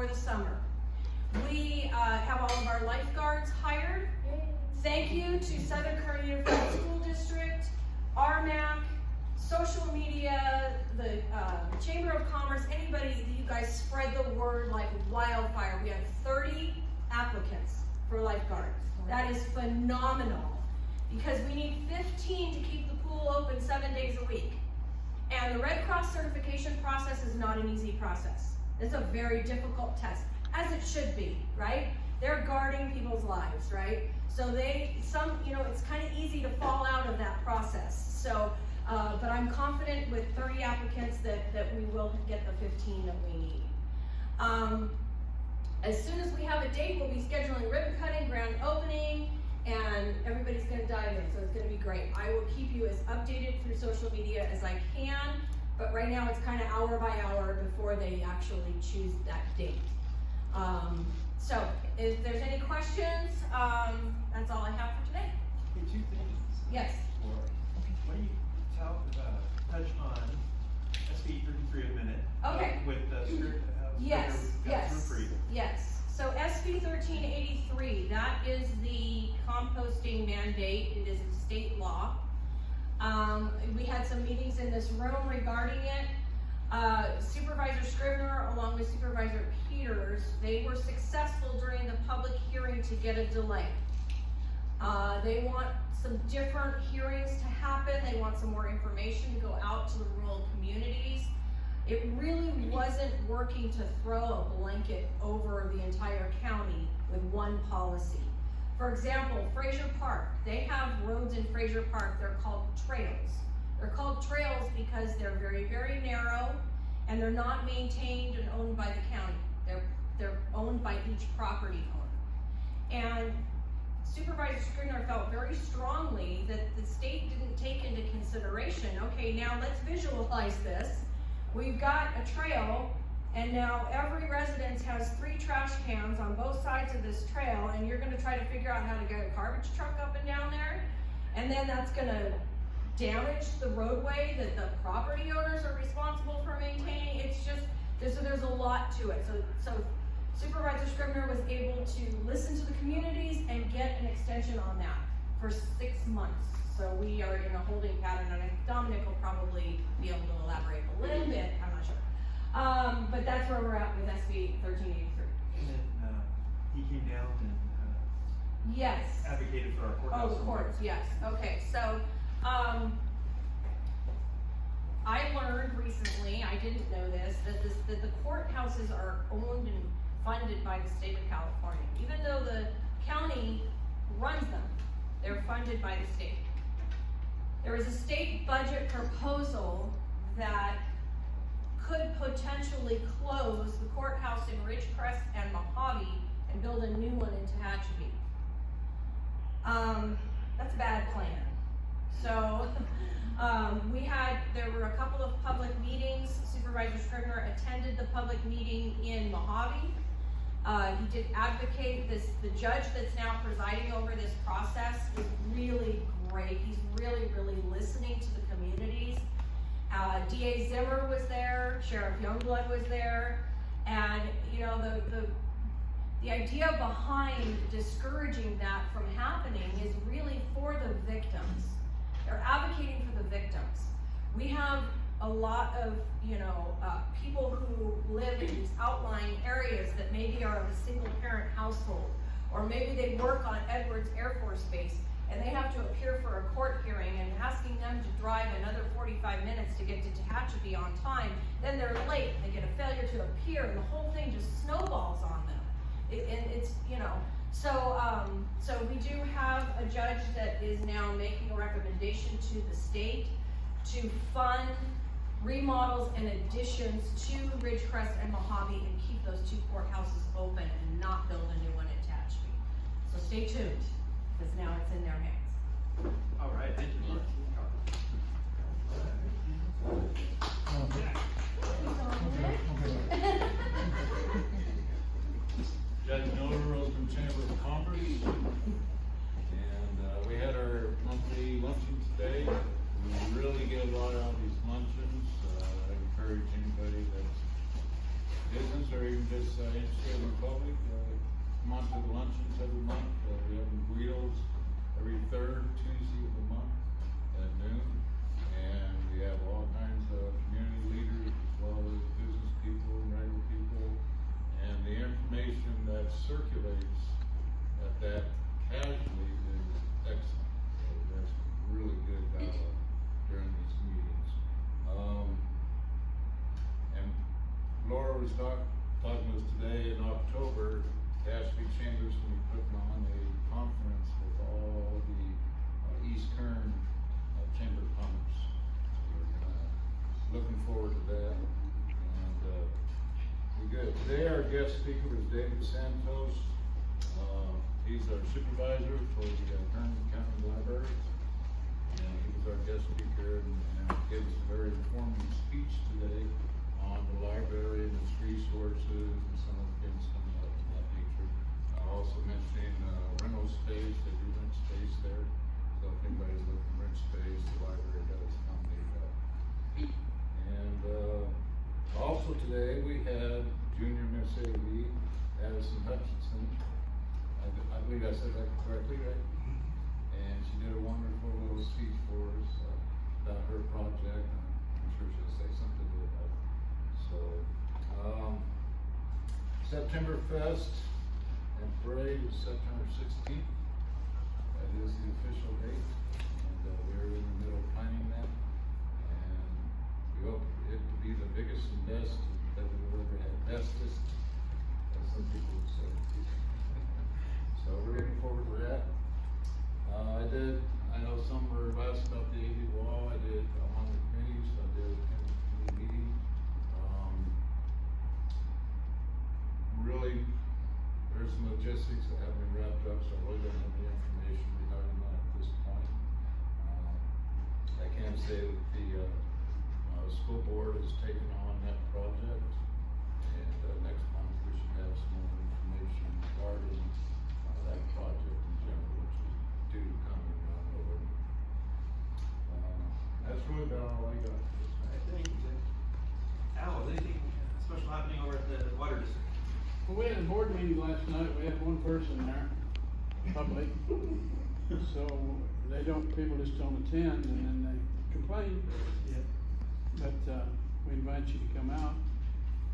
before the summer. We have all of our lifeguards hired. Thank you to Southern Current Unified School District, Rmac, social media, the Chamber of Commerce, anybody that you guys spread the word like wildfire. We had 30 applicants for lifeguards. That is phenomenal because we need 15 to keep the pool open 7 days a week. And the Red Cross certification process is not an easy process. It's a very difficult test, as it should be, right? They're guarding people's lives, right? So it's kind of easy to fall out of that process. So, but I'm confident with 30 applicants that we will get the 15 that we need. As soon as we have a date, we'll be scheduling ribbon cutting, grand opening, and everybody's gonna dive in, so it's gonna be great. I will keep you as updated through social media as I can, but right now it's kind of hour by hour before they actually choose that date. So if there's any questions, that's all I have for today. Hey, two things. Yes. What do you touch on SB 33 in a minute? Okay. With the Yes. So SB 1383, that is the composting mandate. It is a state law. We had some meetings in this room regarding it. Supervisor Scrivener, along with Supervisor Peters, they were successful during the public hearing to get a delay. They want some different hearings to happen. They want some more information to go out to the rural communities. It really wasn't working to throw a blanket over the entire county with one policy. For example, Fraser Park, they have roads in Fraser Park, they're called trails. They're called trails because they're very, very narrow and they're not maintained and owned by the county. They're owned by each property owner. And Supervisor Scrivener felt very strongly that the state didn't take into consideration, okay, now let's visualize this. We've got a trail, and now every residence has 3 trash cans on both sides of this trail, and you're gonna try to figure out how to get a garbage truck up and down there, and then that's gonna damage the roadway that the property owners are responsible for maintaining. It's just, there's a lot to it. So Supervisor Scrivener was able to listen to the communities and get an extension on that for 6 months. So we are in a holding pattern, and I think Dominic will probably be able to elaborate a little bit, I'm not sure. But that's where we're at with SB 1383. And then he came down and yes. advocated for our courthouse. Oh, the courts, yes. Okay, so I learned recently, I didn't know this, that the courthouses are owned and funded by the state of California. Even though the county runs them, they're funded by the state. There is a state budget proposal that could potentially close the courthouse in Ridgecrest and Mojave and build a new one in Tehachapi. That's a bad plan. So there were a couple of public meetings. Supervisor Scrivener attended the public meeting in Mojave. He did advocate this. The judge that's now presiding over this process is really great. He's really, really listening to the communities. DA Zimmer was there, Sheriff Youngblood was there, and you know the idea behind discouraging that from happening is really for the victims. They're advocating for the victims. We have a lot of people who live in these outlying areas that maybe are of a single parent household, or maybe they work on Edwards Air Force Base and they have to appear for a court hearing, and asking them to drive another 45 minutes to get to Tehachapi on time, then they're late, they get a failure to appear, and the whole thing just snowballs on them. So we do have a judge that is now making a recommendation to the state to fund remodels and additions to Ridgecrest and Mojave and keep those 2 courthouses open and not build a new one in Tehachapi. So stay tuned, because now it's in their hands. All right, thank you, Mark. Judge Miller from Chamber of Commerce, and we had our monthly luncheon today. We really get a lot out of these luncheons. I encourage anybody that's business or even just interested in the public, come on to the luncheons every month. We have burritos every third Tuesday of the month at noon. And we have all kinds of community leaders as well as business people and regular people. And the information that circulates at that casually is excellent. So that's really good dialogue during these meetings. And Laura was talking to us today in October. Ashby Chambers will be putting on a conference with all the East Kern Chamber of Commerce. So we're looking forward to that. And we're good. Today our guest speaker is David Santos. He's our supervisor for the Kern County Library. And he was our guest speaker and gave us a very informative speech today on the library and its resources and some of the things coming up of that nature. Also mentioning rental space, they do rent space there. So if anybody's looking to rent space, the library does accommodate that. And also today we had Junior Miss A.V. Addison Hutchinson. I believe I said that correctly, right? And she did a wonderful little speech for us about her project. I'm sure she'll say something to that. So, September Fest and Parade is September 16th. That is the official date. And we're in the middle of planning that. And we hope it to be the biggest and best that we've ever had. Bestest, as some people would say. So we're looking forward to that. I know some were asked about the AV wall. I did on the committees. I did attend the committee meeting. Really, there's some logistics that haven't been wrapped up, so I really don't have any information regarding that at this point. I can say that the school board has taken on that project, and next month we should have some more information regarding that project in general, which is due to come around November. That's really about all I got for this night. Thank you, Jay. Al, is anything special happening over at the water district? Well, we had a board meeting last night, we had one person there, public, so people just don't attend, and then they complain. Yeah. But, we invite you to come out,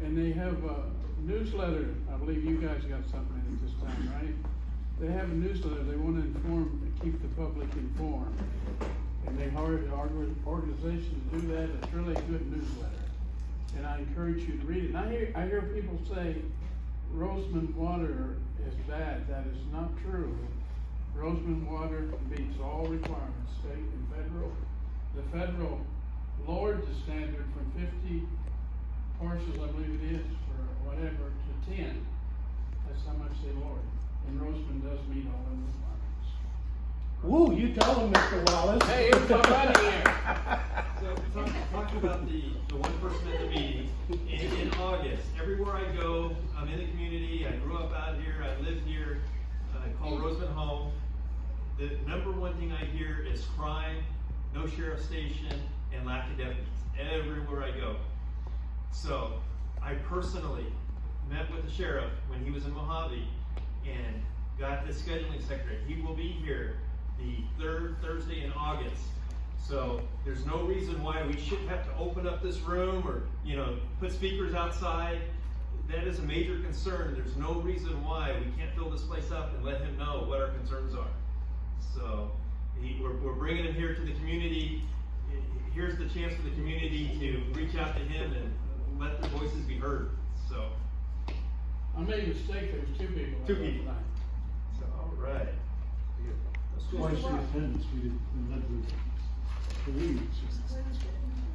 and they have a newsletter. I believe you guys got something at this time, right? They have a newsletter, they wanna keep the public informed, and they hired an organization to do that. It's really a good newsletter, and I encourage you to read it. And I hear people say Roseman water is bad. That is not true. Roseman water meets all requirements, state and federal. The federal lowered the standard from 50 parcels, I believe it is, for whatever, to 10. That's how much they lowered. And Roseman does meet all of the requirements. Woo, you tell him, Mr. Wallace. Hey, it's somebody here. So, talking about the one person at the meeting, in August, everywhere I go, I'm in the community, I grew up out here, I live here, I call Roseman home. The number one thing I hear is crime, no sheriff station, and lack of deputies, everywhere I go. So, I personally met with the sheriff when he was in Mojave, and got the scheduling secretary. He will be here the third Thursday in August. So there's no reason why we shouldn't have to open up this room or, put speakers outside. That is a major concern. There's no reason why we can't fill this place up and let him know what our concerns are. So we're bringing him here to the community. Here's the chance for the community to reach out to him and let their voices be heard. So I made a mistake, there was 2 people. Two people. So, all right. Twice the attendance, we did, the meetings.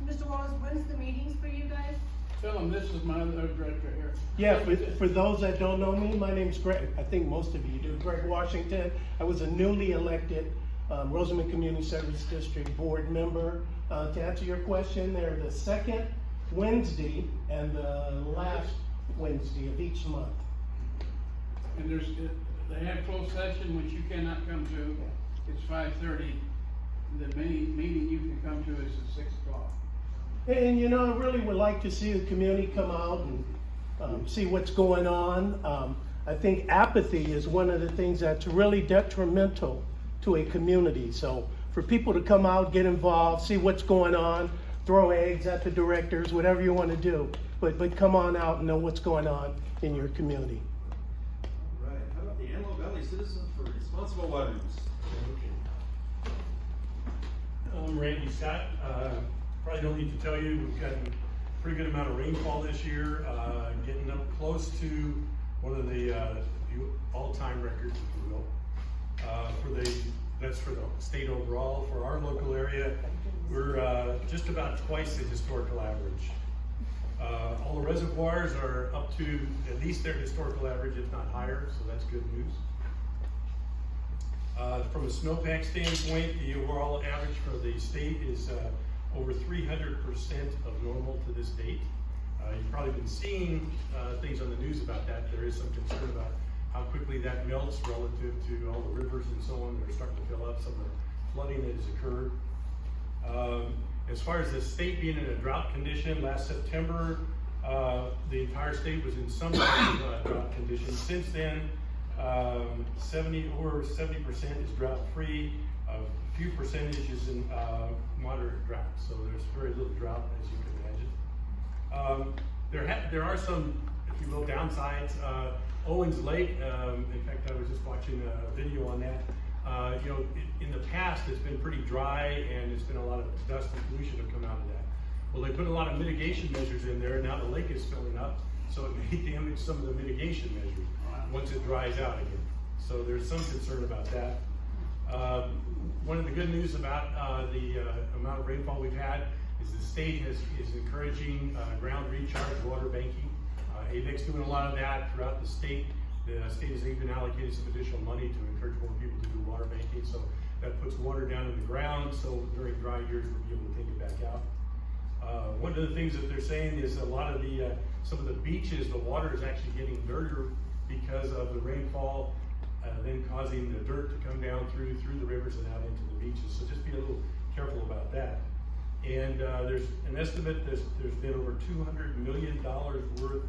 Mr. Wallace, when's the meetings for you guys? Tell them this is my other director here. Yeah, for those that don't know me, my name's Greg. I think most of you do. Greg Washington. I was a newly elected Roseman Community Service District board member. To answer your question, they're the second Wednesday and the last Wednesday of each month. And they have closed session, which you cannot come to. It's 5:30. The meeting you can come to is at 6 o'clock. And I really would like to see the community come out and see what's going on. I think apathy is one of the things that's really detrimental to a community. So for people to come out, get involved, see what's going on, throw eggs at the directors, whatever you want to do, but come on out and know what's going on in your community. All right, how about the Antelope Valley Citizens for Responsible Water Use? I'm Randy Scott. Probably don't need to tell you, we've gotten a pretty good amount of rainfall this year, getting up close to one of the all-time records, if you will. That's for the state overall. For our local area, we're just about twice the historical average. All the reservoirs are up to at least their historical average, if not higher, so that's good news. From a snowpack standpoint, the overall average for the state is over 300% of normal to this date. You've probably been seeing things on the news about that. There is some concern about how quickly that melts relative to all the rivers and so on that are starting to fill up, some of the flooding that has occurred. As far as the state being in a drought condition, last September, the entire state was in some kind of drought condition. Since then, over 70% is drought-free, a few percentages in moderate drought. So there's very little drought, as you can imagine. There are some, if you will, downsides. Owens Lake, in fact, I was just watching a video on that. In the past, it's been pretty dry, and it's been a lot of dust and pollution have come out of that. Well, they put a lot of mitigation measures in there. Now the lake is filling up, so it may damage some of the mitigation measures once it dries out again. So there's some concern about that. One of the good news about the amount of rainfall we've had is the state is encouraging ground recharge, water banking. AVEC's doing a lot of that throughout the state. The state has even allocated some additional money to encourage more people to do water banking. So that puts water down in the ground, so during dry years we'll be able to take it back out. One of the things that they're saying is a lot of the, some of the beaches, the water is actually getting dirtier because of the rainfall, then causing the dirt to come down through the rivers and out into the beaches. So just be a little careful about that. And there's an estimate there's been over $200 million worth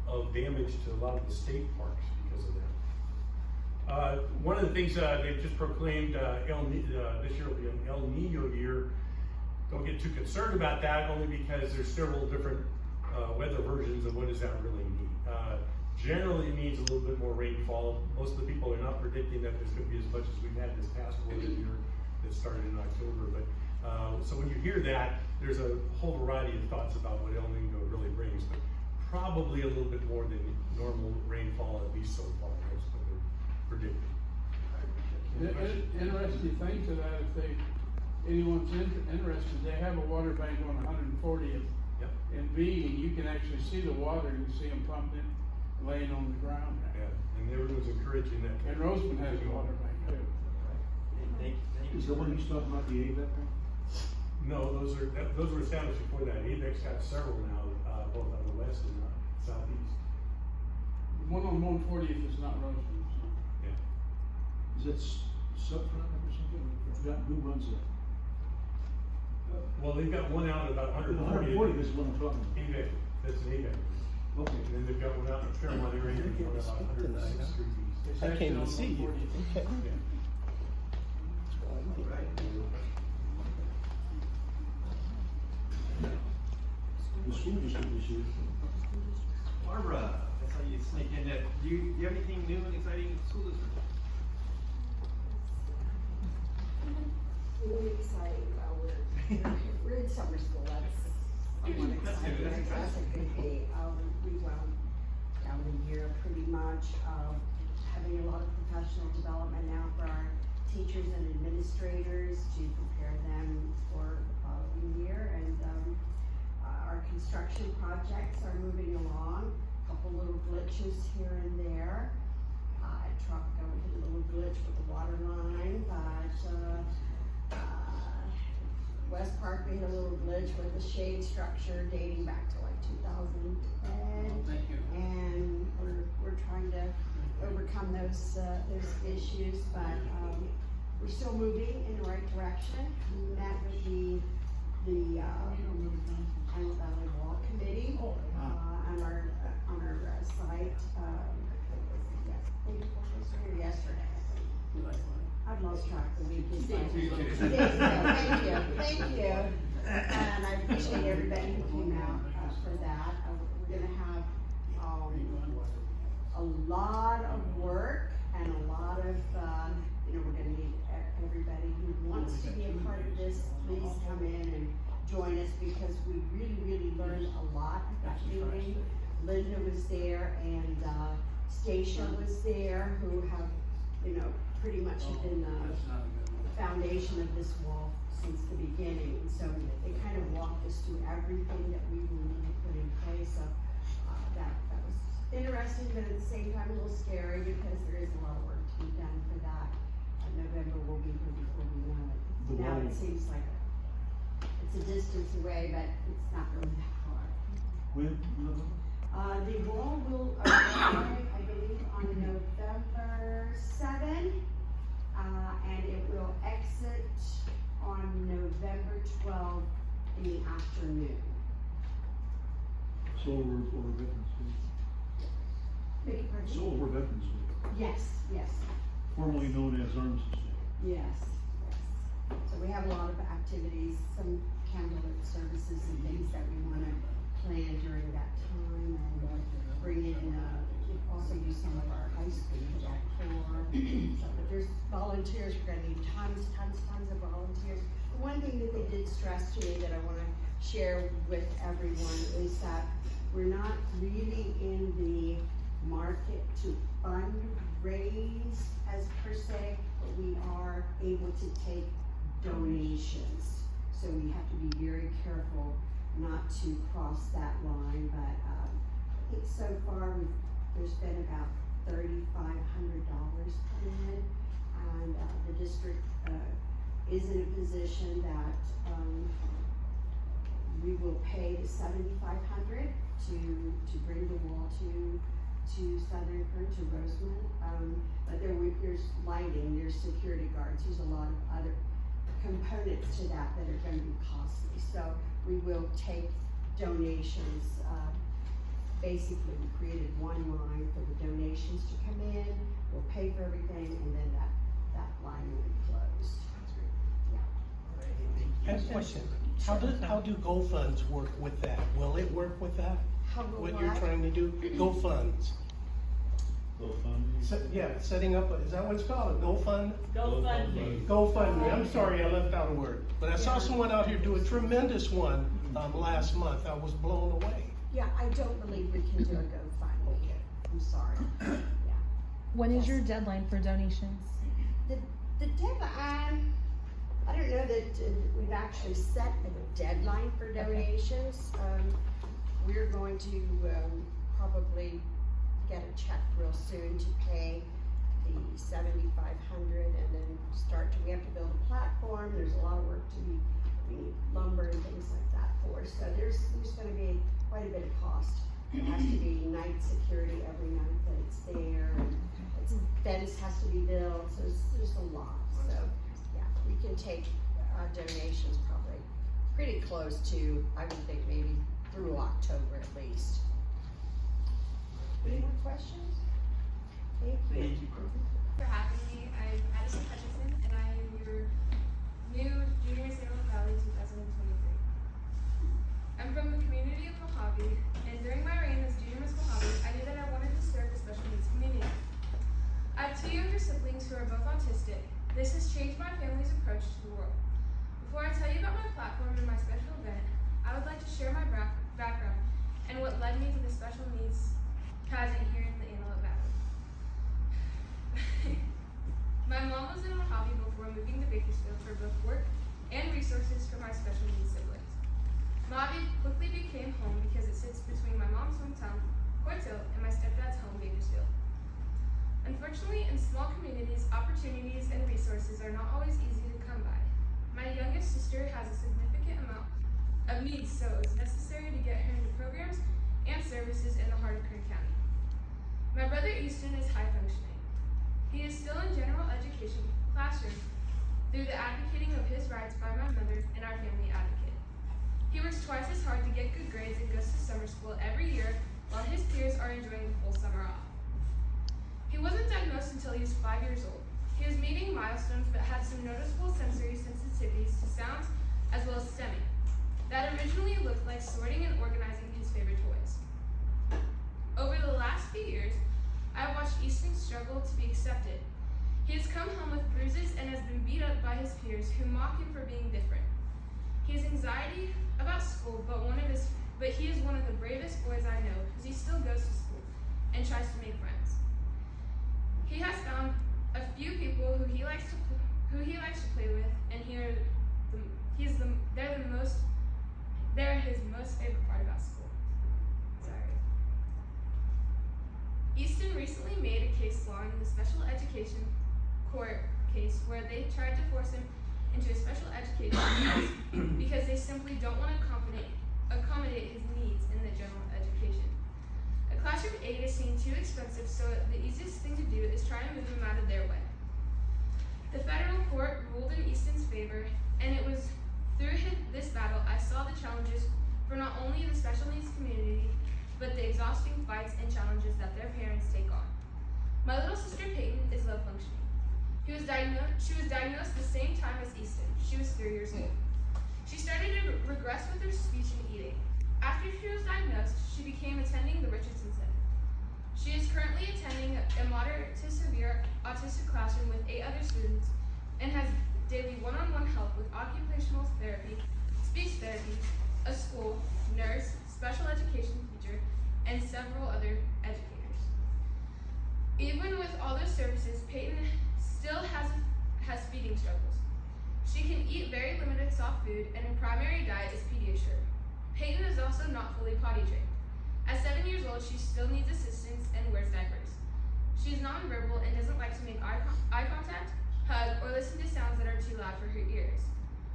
of damage to a lot of the state parks because of that. One of the things they've just proclaimed, this year will be an El Nino year. Don't get too concerned about that, only because there's several different weather versions of what does that really mean. Generally, it means a little bit more rainfall. Most of the people are not predicting that there's going to be as much as we've had this past weather year that started in October. But so when you hear that, there's a whole variety of thoughts about what El Nino really brings. But probably a little bit more than normal rainfall, at least so far. That's what they're predicting. Interesting thing to that, if anyone's interested, they have a water bank on 140th and B, and you can actually see the water. You see them pumping it, laying on the ground. Yeah, and everyone's encouraging that. And Roseman has a water bank too. Thank you. Is the one he's talking about the AVEC one? No, those were established before that. AVEC's got several now, both on the west and southeast. The one on 140th is not Roseman. So. Yeah. Is that Subfront or something? I forgot who runs that. Well, they've got one out at about 140. 140 is what I'm talking about. AVEC, that's an AVEC. Okay. And then they've got one out in Fairmont area, one about 106 Street East. It's I actually came on to see you. 140th. Okay. Yeah. The school district this year. Barbara, that's how you sneak in that. Do you have anything new and exciting in the school district? Really exciting. We're in summer school. That's somewhat That's exciting. good, that's That's a exciting. good day. We wound down the year pretty much having a lot of professional development now for our teachers and administrators to prepare them for the following year. And our construction projects are moving along. A couple little glitches here and there. Truck hit a little glitch with the water line, but West Park made a little glitch with the shade structure dating back to like 2010. Thank you. And we're trying to overcome those issues, but we're still moving in the right direction. We met with the Antelope Valley Wall Committee on our lost track, the week is like. Thank you. And I appreciate everybody who came out, for that. We're gonna have, a lot of work and a lot of, we're gonna need everybody who wants to be a part of this, please come in and join us, because we really, really learned a lot at that meeting. Linda was there and, Stacia was there, who have, pretty much been the foundation of this wall since the beginning. And so they kind of walked us through everything that we will need to put in place. So, that was interesting, but at the same time a little scary, because there is a lot of work to be done for that. November will be here before we know it. Now it seems like it's a distance away, but it's not really that hard. When, The wall will arrive, I believe, on November 7, and it will exit on November 12 in the afternoon. so over Veterans Day. Beg your pardon? So over Veterans Day, Yes, yes, formerly known as Armistice Day. yes. So we have a lot of activities, some candlelit services and things that we wanna plan during that time, and bring in, also use some of our high school cadet corps. So, but there's volunteers, we're gonna need tons of volunteers. The one thing that they did stress to me that I wanna share with everyone is that we're not really in the market to fundraise as per se, but we are able to take donations. So we have to be very careful not to cross that line, but, I think so far there's been about $3,500 coming in, and, the district, is in a position that, we will pay the $7,500 to bring the wall to Southern Kern, to Roseman. But there's lighting, there's security guards, there's a lot of other components to that are gonna be costly. So we will take donations. Basically, we created one line for the donations to come in, we'll pay for everything, and then that line will be closed. Yeah. I have a question. How do GoFunds work with that? Will it work with that? How will What you're what? trying to do? GoFunds. GoFundMe. Yeah, setting up, is that what it's called? A GoFund? GoFundMe. GoFundMe. I'm sorry, I left out a word. But I saw someone out here do a tremendous one, last month. I was blown away. Yeah, I don't believe we can do a GoFundMe. Okay. I'm sorry. Yeah. When is Yes. your deadline for donations? The deadline, I don't know that we've actually set a deadline for donations. We're going to, probably get a check real soon to pay the $7,500, and then we have to build a platform. There's a lot of work we need lumber and things like that for. So there's gonna be quite a bit of cost. There has to be night security every night that it's there, and fence has to be built, so there's a lot. So, yeah, we can take, donations probably pretty close to, I would think maybe through October at least. Any more questions? Thank you. For having me. I'm Addison Hutchinson, and I am your new Junior San Luis Valley 2023. I'm from the community of Mojave, and during my reign as Junior Miss Mojave, I knew that I wanted to serve the special needs community. I have 2 younger siblings who are both autistic. This has changed my family's approach to the world. Before I tell you about my platform and my special event, I would like to share my background and what led me to the special needs pageant here in the Antelope Valley. My mom was in Mojave before moving to Bakersfield for both work and resources for my special needs siblings. Mojave quickly became home because it sits between my mom's hometown, Quarto, and my stepdad's home, Bakersfield. Unfortunately, in small communities, opportunities and resources are not always easy to come by. My youngest sister has a significant amount of needs, so it was necessary to get her into programs and services in the heart of Kern County. My brother Easton is high functioning. He is still in general education classroom through the advocating of his rights by my mother and our family advocate. He works twice as hard to get good grades and goes to summer school every year while his peers are enjoying the full summer off. He wasn't diagnosed until he was 5 years old. He was meeting milestones but had some noticeable sensory sensitivities to sounds as well as stemming. That originally looked like sorting and organizing his favorite toys. Over the last few years, I have watched Easton struggle to be accepted. He has come home with bruises and has been beat up by his peers who mock him for being different. He has anxiety about school, but he is one of the bravest boys I know because he still goes to school and tries to make friends. He has found a few people who he likes to play with, and they're his most favorite part about school. Sorry. Easton recently made a case law in the special education court case where they tried to force him into a special education class because they simply don't want to accommodate his needs in the general education. A classroom aid is seen too expensive, so the easiest thing to do is try and move him out of their way. The federal court ruled in Easton's favor, and it was through this battle I saw the challenges for not only the special needs community, but the exhausting fights and challenges that their parents take on. My little sister Peyton is low functioning. She was diagnosed the same time as Easton. She was 3 years old. She started to regress with her speech and eating. After she was diagnosed, she began attending the Richardson Center. She is currently attending a moderate to severe autistic classroom with 8 other students and has daily one-on-one help with occupational therapy, speech therapy, a school, nurse, special education teacher, and several other educators. Even with all those services, Peyton still has feeding struggles. She can eat very limited soft food, and her primary diet is Pediasure. Peyton is also not fully potty trained. At 7 years old, she still needs assistance and wears diapers. She is nonverbal and doesn't like to make eye contact, hug, or listen to sounds that are too loud for her ears.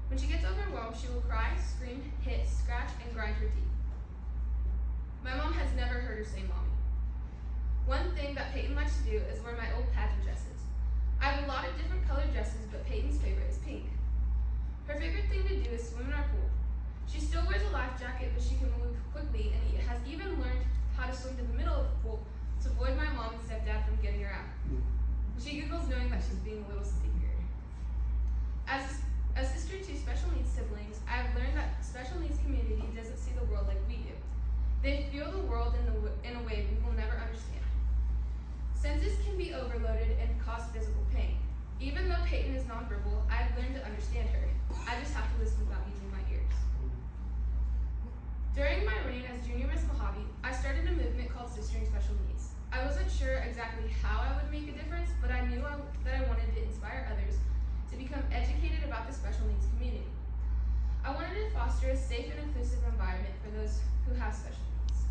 When she gets overwhelmed, she will cry, scream, hit, scratch, and grind her teeth. My mom has never heard her say mommy. One thing that Peyton likes to do is wear my old pageant dresses. I have a lot of different colored dresses, but Peyton's favorite is pink. Her favorite thing to do is swim in our pool. She still wears a life jacket, but she can move quickly and has even learned how to swim to the middle of the pool to avoid my mom and stepdad from getting her out. She giggles knowing that she's being a little sneakier. As a sister to special needs siblings, I have learned that special needs community doesn't see the world like we do. They feel the world in a way we will never understand. Senses can be overloaded and cause physical pain. Even though Peyton is nonverbal, I have learned to understand her. I just have to listen without using my ears. During my reign as Junior Miss Mojave, I started a movement called Sistering Special Needs. I wasn't sure exactly how I would make a difference, but I knew that I wanted to inspire others to become educated about the special needs community. I wanted to foster a safe and inclusive environment for those who have special needs.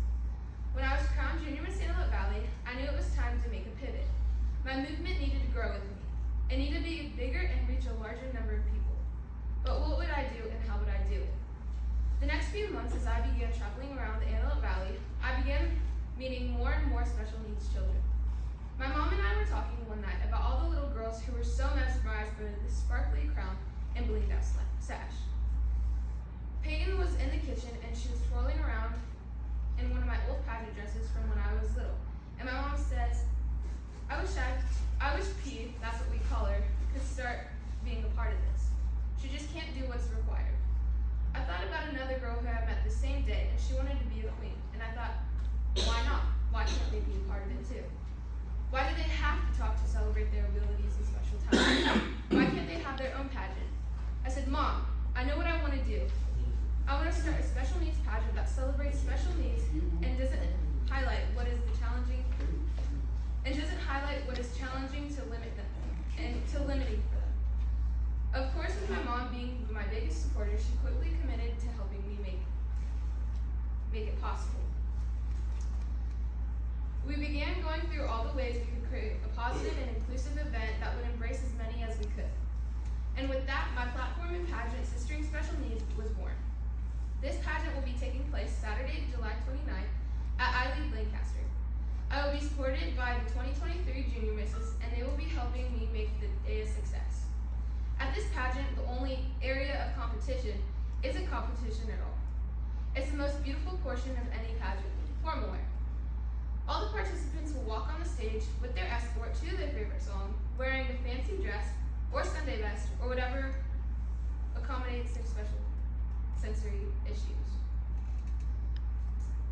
When I was crowned Junior Miss Antelope Valley, I knew it was time to make a pivot. My movement needed to grow with me. It needed to be bigger and reach a larger number of people. But what would I do and how would I do it? The next few months as I began traveling around the Antelope Valley, I began meeting more and more special needs children. My mom and I were talking one night about all the little girls who were so mesmerized by the sparkly crown and blinged out sash. Peyton was in the kitchen and she was twirling around in one of my old pageant dresses from when I was little. And my mom says, I wish P, that's what we call her, could start being a part of this. She just can't do what's required. I thought about another girl who I met the same day and she wanted to be a queen. And I thought, why not? Why can't they be a part of it too? Why do they have to talk to celebrate their abilities and special talents? Why can't they have their own pageant? I said, Mom, I know what I want to do. I want to start a special needs pageant that celebrates special needs and doesn't highlight what is challenging to limit them and to limiting for them. Of course, with my mom being my biggest supporter, she quickly committed to helping me make it possible. We began going through all the ways we could create a positive and inclusive event that would embrace as many as we could. And with that, my platform in pageant, Sistering Special Needs, was born. This pageant will be taking place Saturday, July 29th at I-Lead Lancaster. I will be supported by the 2023 Junior Misses, and they will be helping me make the day a success. At this pageant, the only area of competition isn't competition at all. It's the most beautiful portion of any pageant, formal wear. All the participants will walk on the stage stage with their escort to their favorite song, wearing a fancy dress or Sunday best or whatever accommodates their special sensory issues.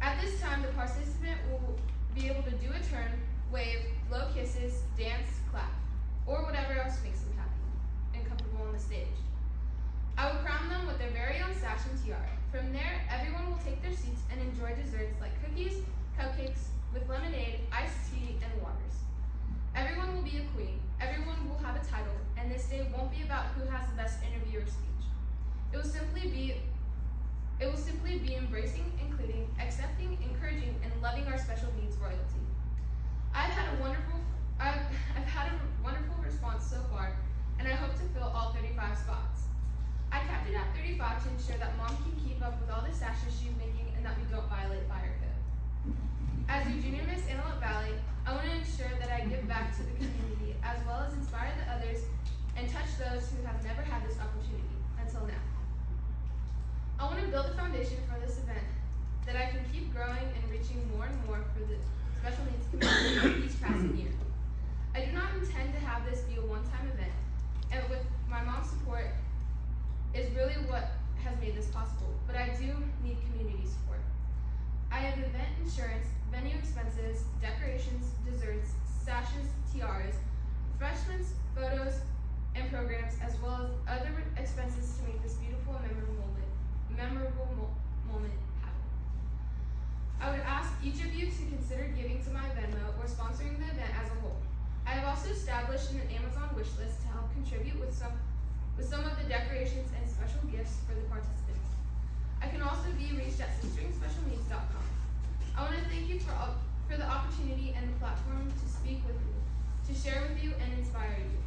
At this time, the participant will be able to do a turn, wave, blow kisses, dance, clap, or whatever else makes them happy and comfortable on the stage. I will crown them with their very own sash and tiara. From there, everyone will take their seats and enjoy desserts like cookies, cupcakes, with lemonade, iced tea, and waters. Everyone will be a queen, everyone will have a title, and this day won't be about who has the best interview or speech. It will simply be embracing, including, accepting, encouraging, and loving our special needs royalty. I've had a wonderful response so far, and I hope to fill all 35 spots. I capped it at 35 to ensure that Mom can keep up with all the sashes she's making and that we don't violate fire code. As your Junior Miss Antelope Valley, I want to ensure that I give back to the community as well as inspire the others and touch those who have never had this opportunity until now. I want to build a foundation for this event that I can keep growing and reaching more and more for the special needs community each passing year. I do not intend to have this be a one-time event, and with my mom's support is really what has made this possible, but I do need community support. I have event insurance, venue expenses, decorations, desserts, sashes, tiaras, refreshments, photos, and programs, as well as other expenses to make this beautiful and memorable moment happen. I would ask each of you to consider giving to my Venmo or sponsoring the event as a whole. I have also established an Amazon wish list to help contribute with some of the decorations and special gifts for the participants. I can also be reached at sisteringspecialneeds.com. I want to thank you for the opportunity and the platform to speak with you, to share with you and inspire you.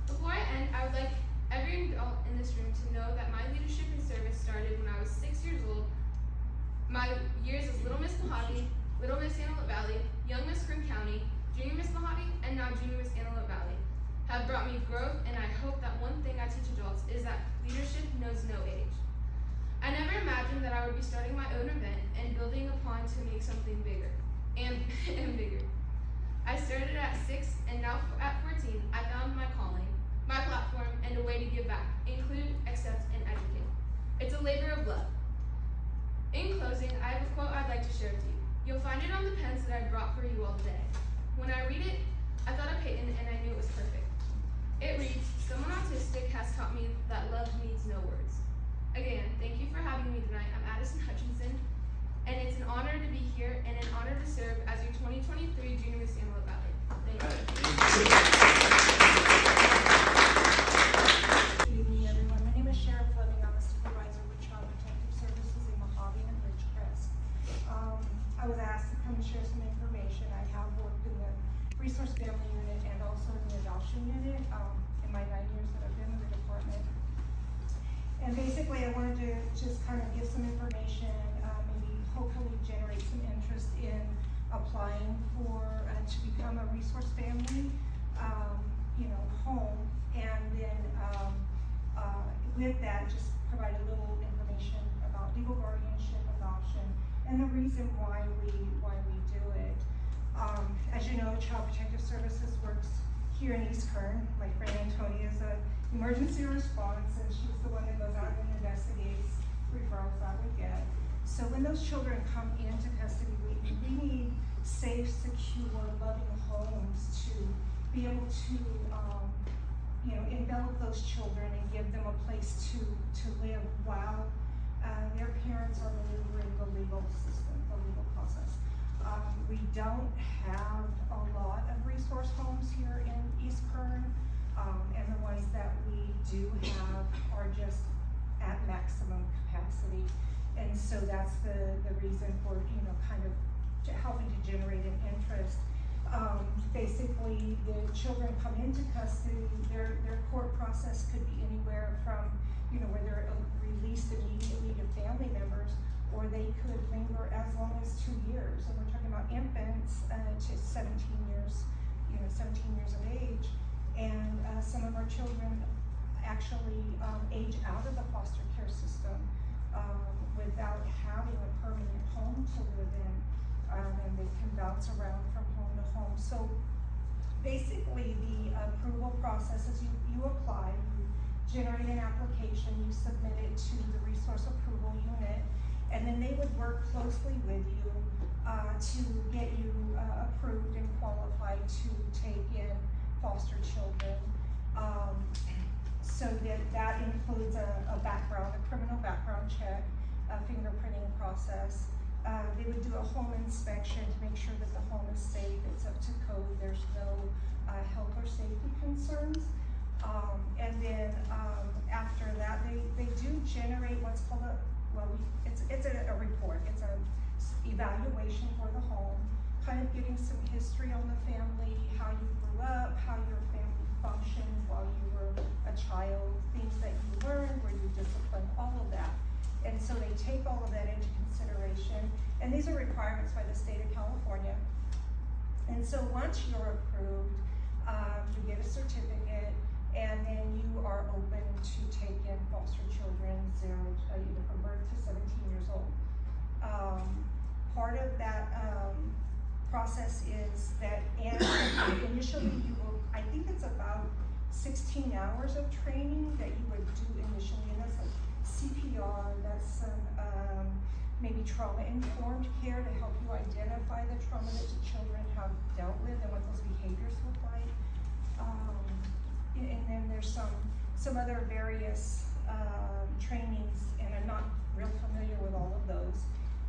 Before I end, I would like every adult in this room to know that my leadership and service started when I was 6 years old. My years as Little Miss Mojave, Little Miss Antelope Valley, Young Miss Kern County, Junior Miss Mojave, and now Junior Miss Antelope Valley have brought me growth, and I hope that one thing I teach adults is that leadership knows no age. I never imagined that I would be starting my own event and building upon to make something bigger and bigger. I started at 6, and now at 14, I found my calling, my platform, and a way to give back, include, accept, and educate. It's a labor of love. In closing, I have a quote I'd like to share with you. You'll find it on the pens that I brought for you all today. When I read it, I thought of Peyton and I knew it was perfect. It reads, someone autistic has taught me that love needs no words. Again, thank you for having me tonight. I'm Addison Hutchinson, and it's an honor to be here and an honor to serve as your 2023 Junior Miss Antelope Valley. Thank you. Good evening, everyone. My name is Sharon Fleming. I'm a supervisor with Child Protective Services in Mojave and Ridgecrest. I was asked to come share some information. I have worked in the Resource Family Unit and also in the Adoption Unit in my 9 years that I've been in the department. And basically, I wanted to just kind of give some information, maybe hopefully generate some interest in applying for to become a resource family, home, and then with that, just provide a little information about legal guardianship, adoption, and the reason why we do it. As you know, Child Protective Services works here in East Kern. My friend Antonia is an emergency response, and she's the one that goes out and investigates referrals that we get. So when those children come into custody, we need safe, secure, loving homes to be able to, envelop those children and give them a place to live while their parents are maneuvering the legal system, the legal process. We don't have a lot of resource homes here in East Kern, and the ones that we do have are just at maximum capacity. And so that's the reason for, kind of helping to generate an interest. Basically, the children come into custody, their court process could be anywhere from, where they're released immediately to family members, or they could linger as long as 2 years. And we're talking about infants to 17 years, 17 years of age. And some of our children actually age out of the foster care system without having a permanent home to live in. And they can bounce around from home to the home. So basically, the approval process is you apply, you generate an application, you submit it to the resource approval unit, and then they would work closely with you to get you approved and qualified to take in foster children. So that includes a background, a criminal background check, a fingerprinting process. They would do a home inspection to make sure that the home is safe, it's up to code, there's no health or safety concerns. And then after that, they do generate what's called it's a report. It's a evaluation for the home, kind of getting some history on the family, how you grew up, how your family functioned while you were a child, things that you learned, were you disciplined, all of that. And so they take all of that into consideration, and these are requirements by the state of California. And so once you're approved, you get a certificate, and then you are open to take in foster children, either from birth to 17 years old. Part of that process is that, and initially you will, I think it's about 16 hours of training that you would do initially, and that's like CPR, that's some maybe trauma-informed care to help you identify the trauma that the children have dealt with and what those behaviors look like. And then there's some other various trainings, and I'm not real familiar with all of those.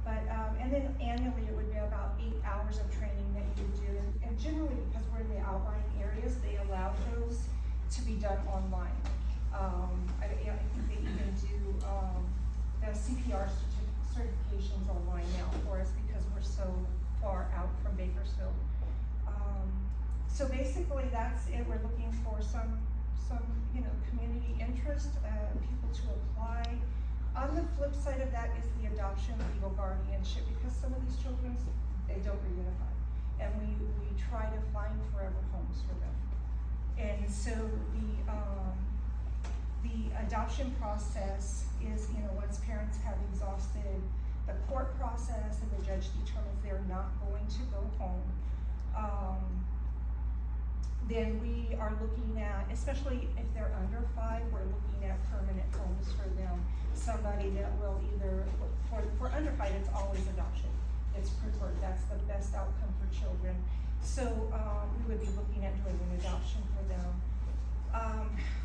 But, and then annually it would be about 8 hours of training that you would do. And generally, because we're in the outlying areas, they allow those to be done online. I think they even do the CPR certifications online now for us because we're so far out from Bakersfield. So basically that's it. We're looking for some community interest, people to apply. On the flip side of that is the adoption legal guardianship, because some of these children, they don't reunify. And we try to find forever homes for them. And so the adoption process is, once parents have exhausted the court process and the judge determines they're not going to go home, then we are looking at, especially if they're under 5, we're looking at permanent homes for them. Somebody that will either, for under 5, it's always adoption. It's preferred, that's the best outcome for children. So we would be looking at doing an adoption for them.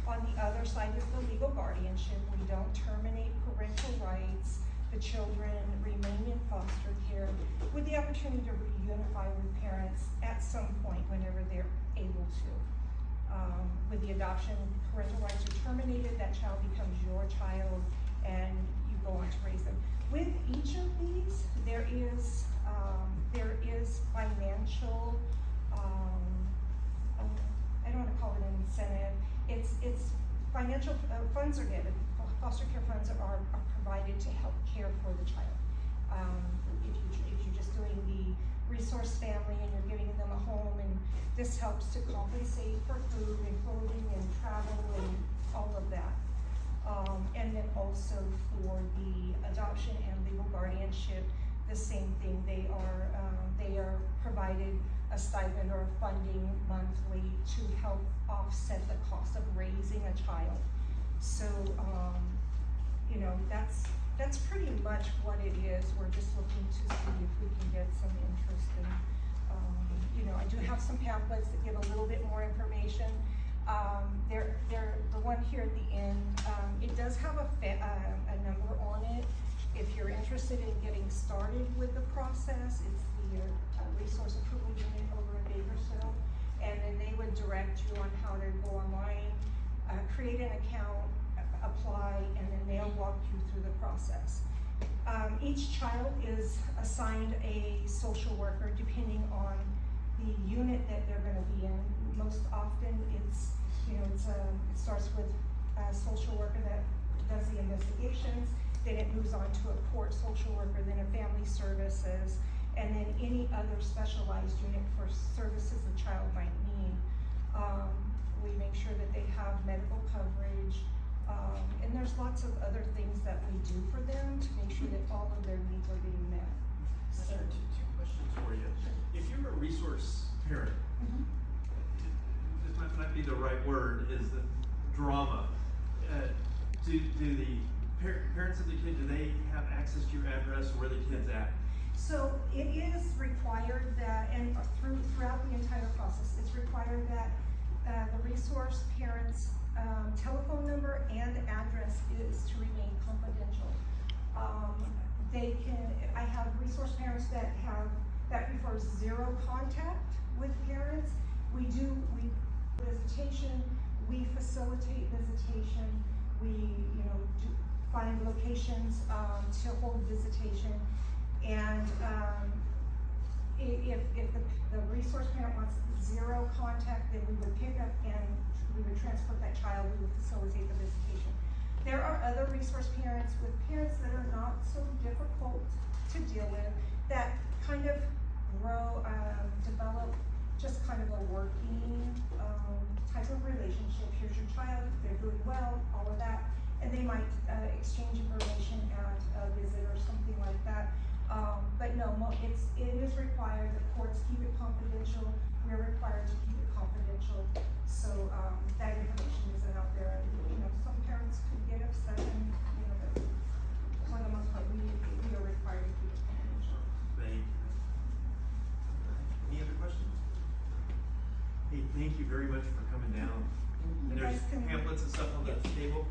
On the other side is the legal guardianship. We don't terminate parental rights. The children remain in foster care with the opportunity to reunify with parents at some point whenever they're able to. With the adoption, parental rights are terminated, that child becomes your child, and you go on to raise them. With each of these, there is financial, I don't want to call it an incentive, it's financial funds are given. Foster care funds are provided to help care for the child. If you're just doing the resource family and you're giving them a home, and this helps to compensate for food and clothing and travel and all of that. And then also for the adoption and legal guardianship, the same thing. They are provided a stipend or funding monthly to help offset the cost of raising a child. So, that's pretty much what it is. We're just looking to see if we can get some interest in, I do have some pamphlets that give a little bit more information. The one here at the end, it does have a number on it. If you're interested in getting started with the process, it's the resource approval unit over in Bakersfield, and then they would direct you on how to go online, create an account, apply, and then they'll walk you through the process. Each child is assigned a social worker depending on the unit that they're going to be in. Most often it starts with a social worker that does the investigations, then it moves on to a court social worker, then a family services, and then any other specialized unit for services the child might need. We make sure that they have medical coverage, and there's lots of other things that we do for them to make sure that all of their needs are being met. So, two questions for you. If you're a resource parent, this might not be the right word, is the drama. Do the parents of the kid, do they have access to your address, where the kid's at? So it is required that, and throughout the entire process, it's required that the resource parent's telephone number and address is to remain confidential. I have resource parents that prefers zero contact with parents. We visitation, we facilitate visitation, we, do find locations, to hold visitation. And, if the resource parent wants zero contact, then we would pick up and we would transport that child, we would facilitate the visitation. There are other resource parents with parents that are not so difficult to deal with, that kind of develop just kind of a working, type of relationship. Here's your child, they're doing well, all of that, and they might, exchange information at a visit or something like that. But no, it is required, the courts keep it confidential, we're required to keep it confidential, so, that information isn't out there, and, some parents could get upset, and, but for the most part, we are required to keep it confidential. Thank you. Any other questions? Hey, thank you very much for coming down. And there's Guys can- pamphlets and stuff on the table.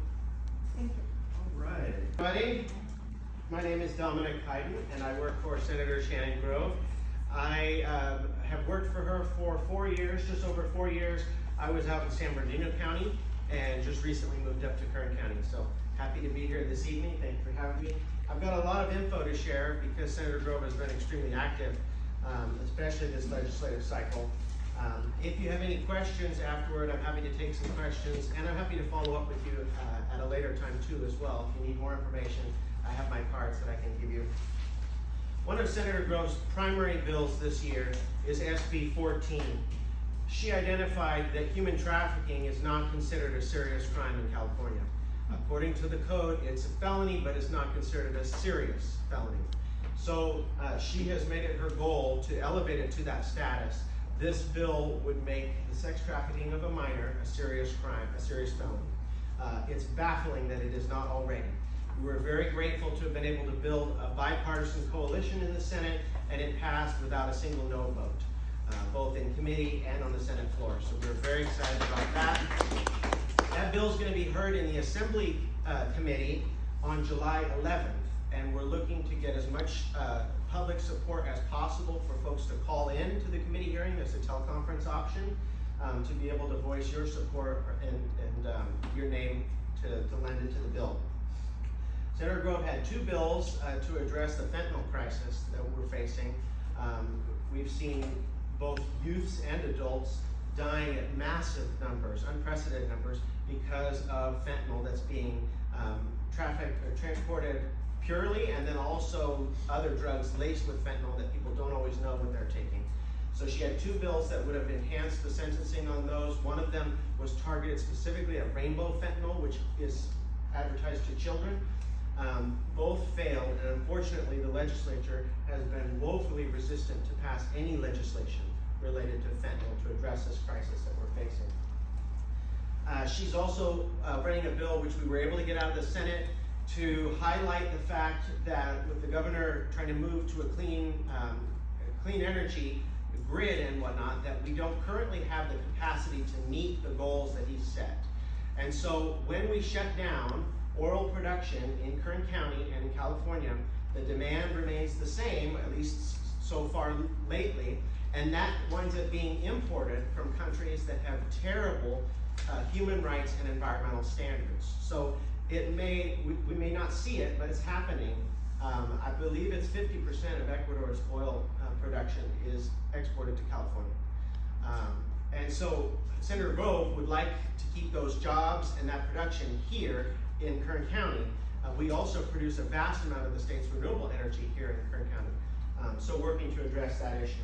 Thank you. All right. Everybody, my name is Dominic Hayden, and I work for Senator Shannon Grove. I have worked for her for 4 years, just over 4 years. I was out in San Bernardino County and just recently moved up to Kern County. So happy to be here this evening. Thank you for having me. I've got a lot of info to share because Senator Grove has been extremely active, especially this legislative cycle. If you have any questions afterward, I'm happy to take some questions, and I'm happy to follow up with you at a later time too as well. If you need more information, I have my cards that I can give you. One of Senator Grove's primary bills this year is SB 14. She identified that human trafficking is not considered a serious crime in California. According to the code, it's a felony, but it's not considered a serious felony. So she has made it her goal to elevate it to that status. This bill would make the sex trafficking of a minor a serious crime, a serious felony. It's baffling that it is not already. We were very grateful to have been able to build a bipartisan coalition in the Senate, and it passed without a single no vote, both in committee and on the Senate floor. So we're very excited about that. That bill is going to be heard in the Assembly Committee on July 11th, and we're looking to get as much public support as possible for folks to call in to the committee hearing. There's a teleconference option to be able to voice your support and your name to lend into the bill. Senator Grove had 2 bills to address the fentanyl crisis that we're facing. We've seen both youths and adults dying at massive numbers, unprecedented numbers, because of fentanyl that's being trafficked or transported purely, and then also other drugs laced with fentanyl that people don't always know what they're taking. So she had 2 bills that would have enhanced the sentencing on those. One of them was targeted specifically at rainbow fentanyl, which is advertised to children. Both failed, and unfortunately the legislature has been woefully resistant to pass any legislation related to fentanyl to address this crisis that we're facing. She's also running a bill which we were able to get out of the Senate to highlight the fact that with the governor trying to move to a clean energy grid and whatnot, that we don't currently have the capacity to meet the goals that he's set. And so when we shut down oil production in Kern County and in California, the demand remains the same, at least so far lately, and that winds up being imported from countries that have terrible human rights and environmental standards. So we may not see it, but it's happening. I believe it's 50% of Ecuador's oil production is exported to California. And so Senator Grove would like to keep those jobs and that production here in Kern County. We also produce a vast amount of the state's renewable energy here in Kern County. So working to address that issue.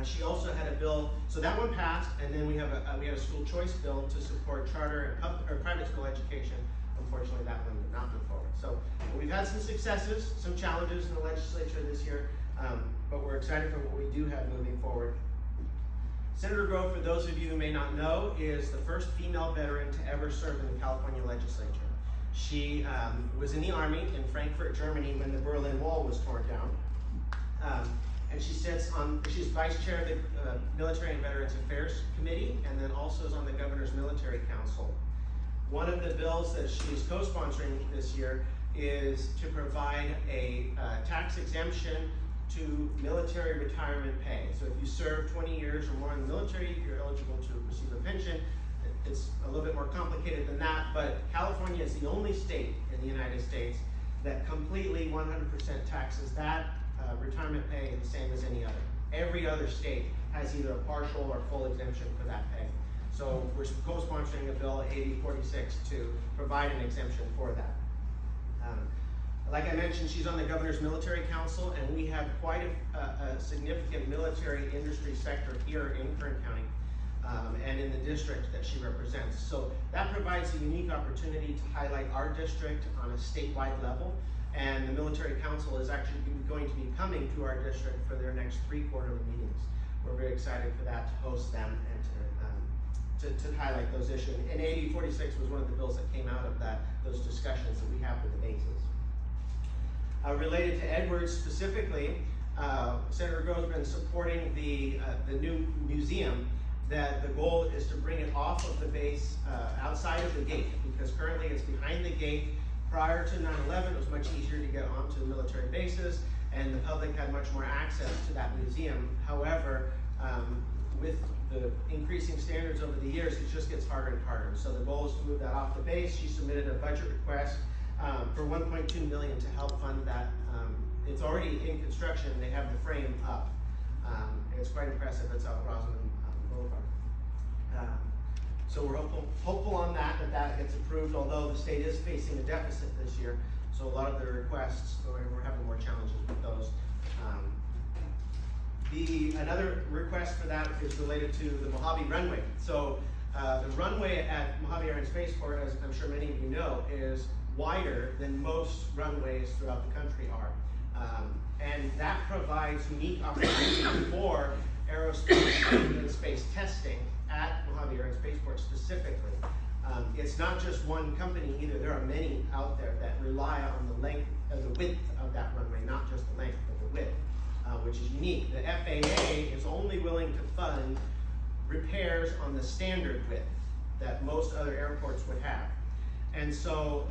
She also had a bill, so that one passed, and then we had a school choice bill to support charter and public or private school education. Unfortunately, that one did not move forward. So we've had some successes, some challenges in the legislature this year, but we're excited for what we do have moving forward. Senator Grove, for those of you who may not know, is the first female veteran to ever serve in the California legislature. She was in the Army in Frankfurt, Germany when the Berlin Wall was torn down. And she's vice chair of the Military and Veterans Affairs Committee, and then also is on the Governor's Military Council. One of the bills that she's co-sponsoring this year is to provide a tax exemption to military retirement pay. So if you serve 20 years or more in the military, you're eligible to receive a pension. It's a little bit more complicated than that, but California is the only state in the United States that completely 100% taxes that retirement pay the same as any other. Every other state has either a partial or full exemption for that pay. So we're co-sponsoring a bill, AB 46, to provide an exemption for that. Like I mentioned, she's on the Governor's Military Council, and we have quite a significant military industry sector here in Kern County and in the district that she represents. So that provides a unique opportunity to highlight our district on a statewide level, and the Military Council is actually going to be coming to our district for their next 3 quarterly meetings. We're very excited for that, to host them and to highlight those issues. And AB 46 was one of the bills that came out of those discussions that we have with the bases. Related to Edwards specifically, Senator Grove has been supporting the new museum. That the goal is to bring it off of the base, outside of the gate, because currently it's behind the gate. Prior to 9/11, it was much easier to get onto the military bases, and the public had much more access to that museum. However, with the increasing standards over the years, it just gets harder and harder. So the goal is to move that off the base. She submitted a budget request for $1.2 million to help fund that. It's already in construction. They have the frame up. It's quite impressive. It's out Rosamond Boulevard. So we're hopeful on that gets approved, although the state is facing a deficit this year. So a lot of the requests, we're having more challenges with those. Another request for that is related to the Mojave runway. So the runway at Mojave Air and Spaceport, as I'm sure many of you know, is wider than most runways throughout the country are. And that provides unique opportunity for aerospace and space testing at Mojave Air and Spaceport specifically. It's not just one company either. There are many out there that rely on the width of that runway, not just the length, but the width, which is unique. The FAA is only willing to fund repairs on the standard width that most other airports would have. And so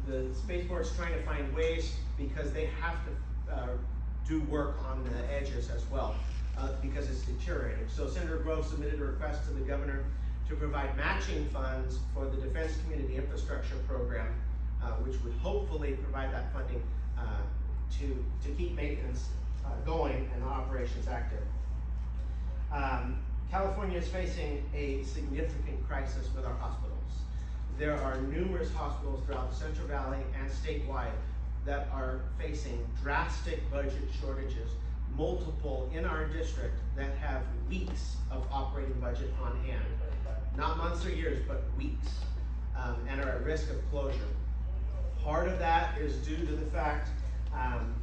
the spaceport's trying to find ways, because they have to do work on the edges as well, because it's deteriorating. So Senator Grove submitted a request to the governor to provide matching funds for the Defense Community Infrastructure Program, which would hopefully provide that funding to keep maintenance going and operations active. California is facing a significant crisis with our hospitals. There are numerous hospitals throughout the Central Valley and statewide that are facing drastic budget shortages, multiple in our district that have weeks of operating budget on hand. Not months or years, but weeks, and are at risk of closure. Part of that is due to the fact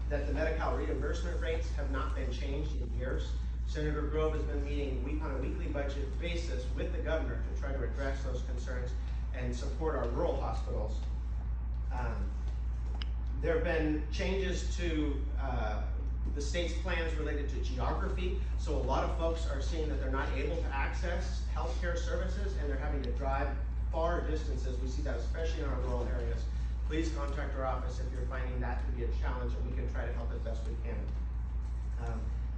that the Medi-Cal reimbursement rates have not been changed in years. Senator Grove has been meeting on a weekly budget basis with the governor to try to address those concerns and support our rural hospitals. There have been changes to the state's plans related to geography. So a lot of folks are seeing that they're not able to access healthcare services, and they're having to drive far distances. We see that especially in our rural areas. Please contact our office if you're finding that to be a challenge, and we can try to help as best we can.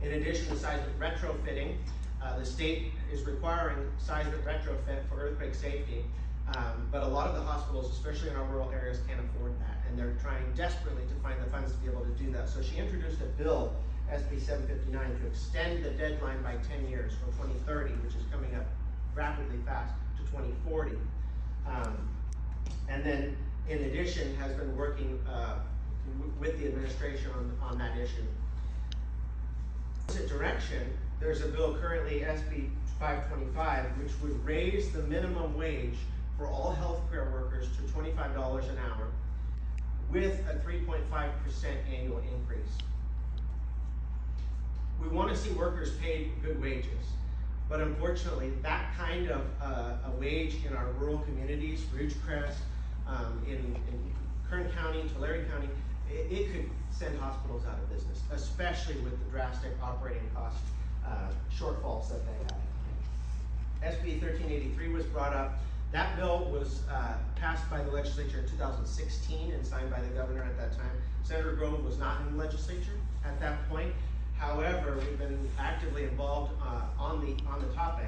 In addition to seismic retrofitting, the state is requiring seismic retrofit for earthquake safety, but a lot of the hospitals, especially in our rural areas, can't afford that, and they're trying desperately to find the funds to be able to do that. So she introduced a bill, SB 759, to extend the deadline by 10 years from 2030, which is coming up rapidly fast, to 2040. And then, in addition, has been working with the administration on that issue. Opposite direction, there's a bill currently, SB 525, which would raise the minimum wage for all healthcare workers to $25 an hour with a 3.5% annual increase. We want to see workers paid good wages, But unfortunately, that kind of a wage in our rural communities, Ridgecrest, in Kern County, Tulare County, it could send hospitals out of business, especially with the drastic operating cost shortfalls that they have. SB 1383 was brought up. That bill was passed by the legislature in 2016 and signed by the governor at that time. Senator Grove was not in the legislature at that point. However, we've been actively involved on the topic.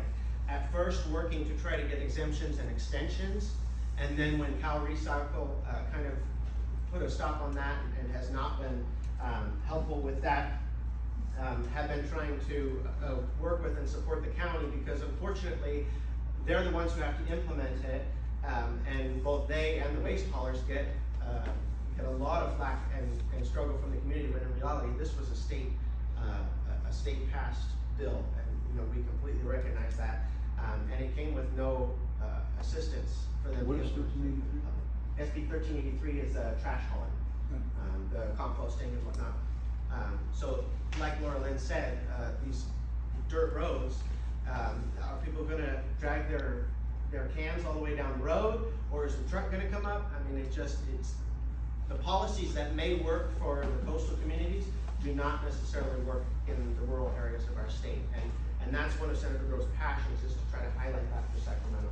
At first, working to try to get exemptions and extensions, and then when Cal Recycle kind of put a stop on that and has not been helpful with that, have been trying to work with and support the county, because unfortunately, they're the ones who have to implement it, and both they and the waste haulers get a lot of flack and struggle from the community, when in reality, this was a state passed bill, and we completely recognize that, and it came with no assistance for them. What is 1383? SB 1383 is trash hauling, the composting and whatnot. So, like Laura Lynn said, these dirt roads, are people going to drag their cans all the way down the road, or is the truck going to come up? I mean, it's the policies that may work for the coastal communities do not necessarily work in the rural areas of our state, and that's one of Senator Grove's passions, is to try to highlight that for Sacramento.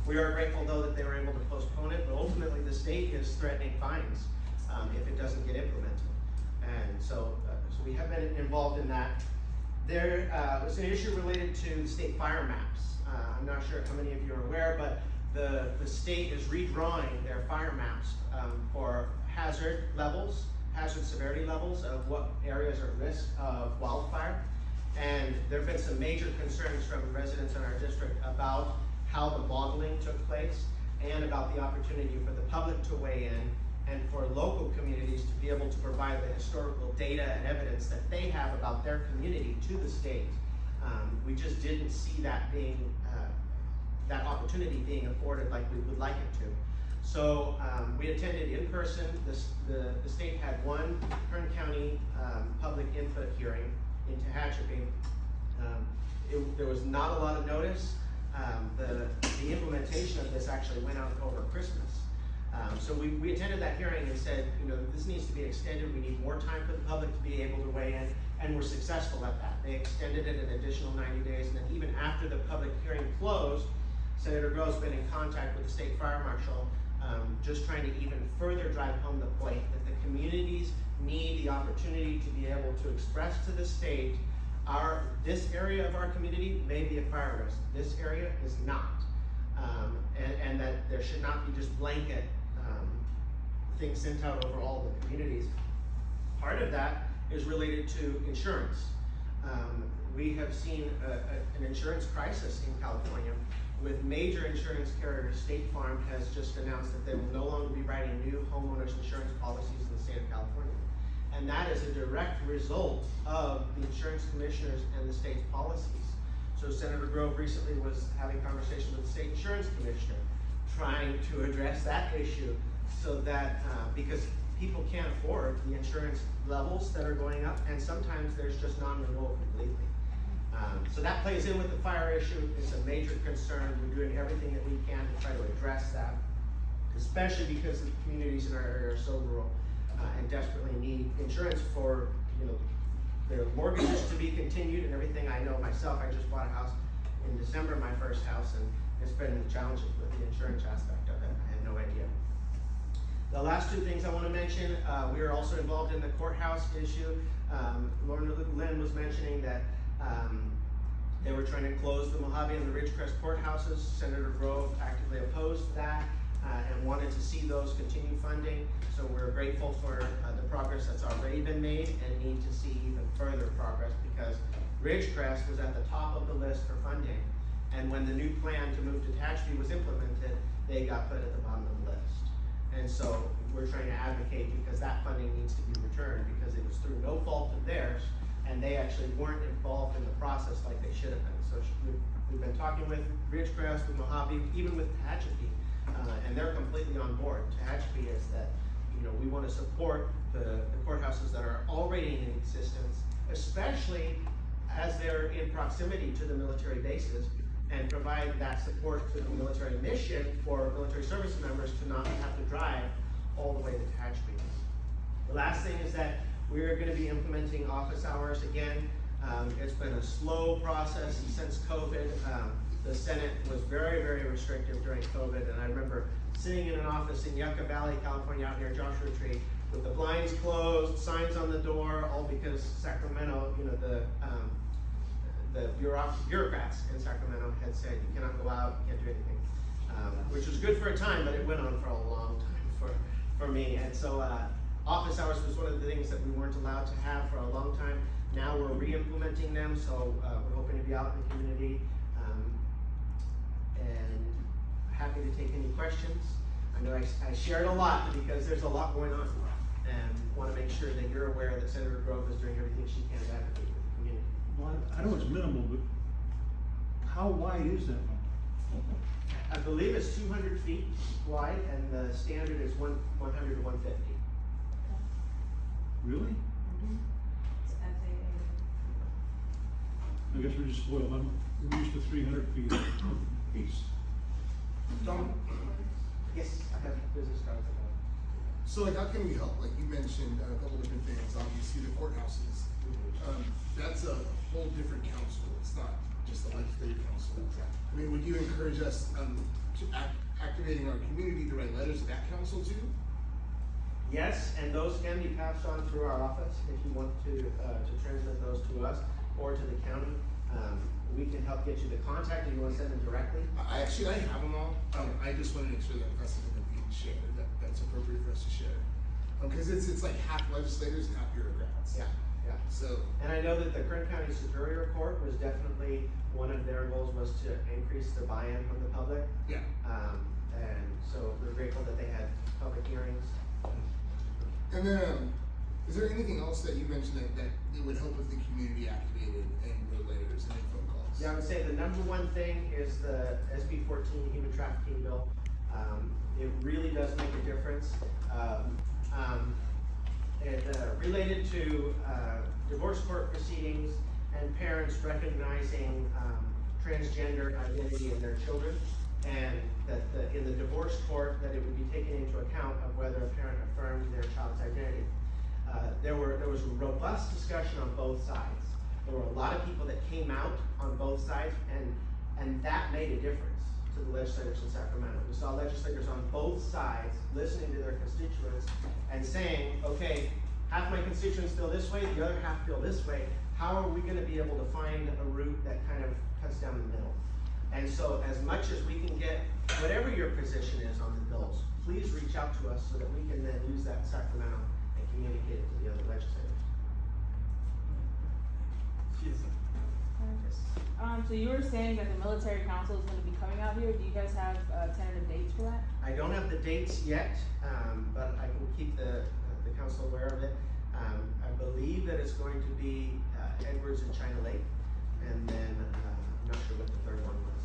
We are grateful, though, that they were able to postpone it, but ultimately the state is threatening fines if it doesn't get implemented. And so we have been involved in that. There was an issue related to the state fire maps. I'm not sure how many of you are aware, but the state is redrawing their fire maps for hazard severity levels of what areas are at risk of wildfire. And there have been some major concerns from residents in our district about how the modeling took place, and about the opportunity for the public to weigh in, and for local communities to be able to provide the historical data and evidence that they have about their community to the state. We just didn't see that being, that opportunity being afforded like we would like it to. So we attended in person. The state had one Kern County public input hearing in Tehachapi. There was not a lot of notice. The implementation of this actually went out over Christmas. So we attended that hearing and said, this needs to be extended. We need more time for the public to be able to weigh in, and we're successful at that. They extended it an additional 90 days, and then even after the public hearing closed, Senator Grove's been in contact with the state fire marshal, just trying to even further drive home the point that the communities need the opportunity to be able to express to the state, this area of our community may be a fire risk. This area is not. And that there should not be just blanket things sent out over all the communities. Part of that is related to insurance. We have seen an insurance crisis in California, with major insurance carriers. State Farm has just announced that they will no longer be writing new homeowners insurance policies in the state of California. And that is a direct result of the insurance commissioners and the state's policies. So Senator Grove recently was having conversations with the state insurance commissioner, trying to address that issue, so that, because people can't afford the insurance levels that are going up, and sometimes there's just non-renewal completely. So that plays in with the fire issue. It's a major concern. We're doing everything that we can to try to address that, especially because the communities in our area are so rural and desperately need insurance for their mortgages to be continued and everything. I know myself, I just bought a house in December, my first house, and it's been challenging with the insurance aspect of it. I had no idea. The last two things I want to mention, we are also involved in the courthouse issue. Lauren Lynn was mentioning that they were trying to close the Mojave and the Ridgecrest courthouses. Senator Grove actively opposed that and wanted to see those continue funding. So we're grateful for the progress that's already been made, and need to see even further progress, because Ridgecrest was at the top of the list for funding. And when the new plan to move to Tehachapi was implemented, they got put at the bottom of the list. And so we're trying to advocate, because that funding needs to be returned, because it was through no fault of theirs, and they actually weren't involved in the process like they should have been. So we've been talking with Ridgecrest, with Mojave, even with Tehachapi, and they're completely on board. Tehachapi is that, we want to support the courthouses that are already in existence, especially as they're in proximity to the military bases, and provide that support to the military mission for military service members to not have to drive all the way to Tehachapi. The last thing is that we're gonna be implementing office hours again. It's been a slow process since COVID. The Senate was very, very restrictive during COVID, and I remember sitting in an office in Yucca Valley, California, out near Joshua Tree, with the blinds closed, signs on the door, all because Sacramento, you know, the bureaucrats in Sacramento had said you cannot go out, you can't do anything, which was good for a time, but it went on for a long time for me. And so office hours was one of the things that we weren't allowed to have for a long time. Now we're re-implementing them, so we're hoping to be out in the community, and happy to take any questions. I know I shared a lot because there's a lot going on, and want to make sure that you're aware that Senator Grove is doing everything she can to advocate for the community. Well, I know it's minimal, but how wide is that one? I believe it's 200 feet wide, and the standard is 100 to 150. Really? I guess we're just spoiled. I'm used to 300 feet east. Tom? Yes, I have business cards. So like, how can we help? Like you mentioned a couple different things. Obviously the courthouses, that's a whole different council. It's not just a legislative council. I mean, would you encourage us to activating our community to write letters to that council too? Yes, and those can be passed on through our office if you want to transmit those to us or to the county. We can help get you the contact if you want to send them directly. I have them all. I just want to make sure that that's something that we can share, that's appropriate for us to share. Because it's like half legislators and half bureaucrats. Yeah. So. And I know that the Kern County Superior Court was definitely one of their goals was to increase the buy-in from the public. Yeah. And so we're grateful that they had public hearings. And then, is there anything else that you mentioned that it would help with the community activated and wrote letters and phone calls? Yeah, I would say the number one thing is the SB 14 human trafficking bill. It really does make a difference. Related to divorce court proceedings and parents recognizing transgender identity in their children, and that in the divorce court that it would be taken into account of whether a parent affirmed their child's identity. There was robust discussion on both sides. There were a lot of people that came out on both sides, and that made a difference to the legislators in Sacramento. We saw legislators on both sides listening to their constituents and saying, okay, half my constituents feel this way, the other half feel this way. How are we going to be able to find a route that kind of cuts down the middle? And so as much as we can get, whatever your position is on the bills, please reach out to us so that we can then use that in Sacramento and communicate it to the other legislators. So you were saying that the military council is going to be coming out here. Do you guys have tentative dates for that? I don't have the dates yet, but I can keep the council aware of it. I believe that it's going to be Edwards and China Lake, and then I'm not sure what the third one was.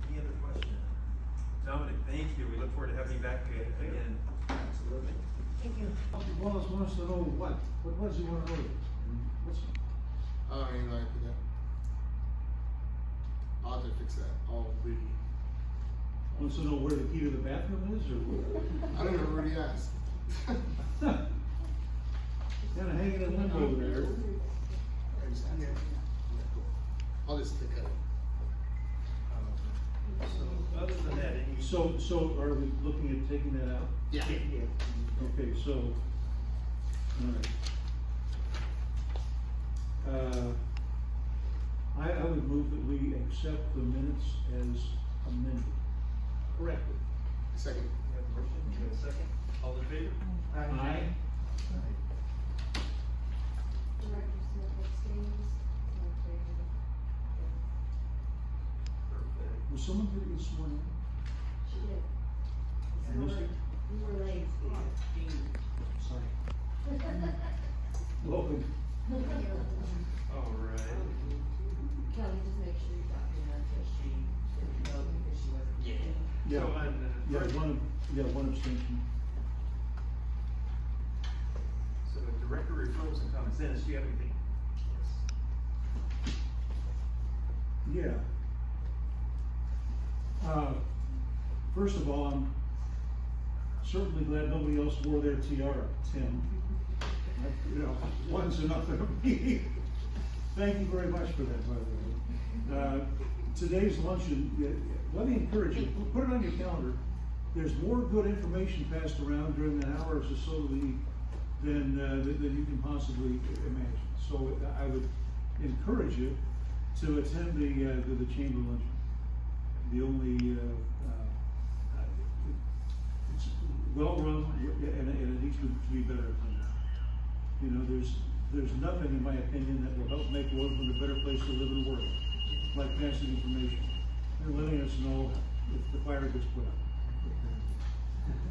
Any other questions? Dominic, thank you. We look forward to having you back again. Absolutely. Thank you. Wallace wants to know what does he want to know? What's? Oh, I mean, like that. I'll have to fix that. I'll read. Wants to know where the key to the bathroom is, or what? I don't know where he asked. Kind of hanging in limbo over there. I'll just cut it. So other than that, any So are we looking at taking that out? Yeah. Okay, so, all right. I would move that we accept the minutes as amended. Correctly. Second. we have a motion, we have a second. All in favor? Aye. Perfect. Was someone going to get sworn in? She did. I missed it? We were late. Sorry. Welcome. All right. Kelly, just make sure you document that she didn't vote because she wasn't. Yeah. So on, One abstention. so the director referrals and comments. Dennis, do you have anything? Yeah. First of all, I'm certainly glad nobody else wore their tiara, Tim. You know, one's enough for me. Thank you very much for that, by the way. Today's luncheon, let me encourage you, put it on your calendar. There's more good information passed around during the hours or so than you can possibly imagine. So I would encourage you to attend the chamber luncheon. The only, it's well run and it needs to be better than that. You know, there's nothing, in my opinion, that will help make Roseland a better place to live and work, like passing information and letting us know if the fire gets put out.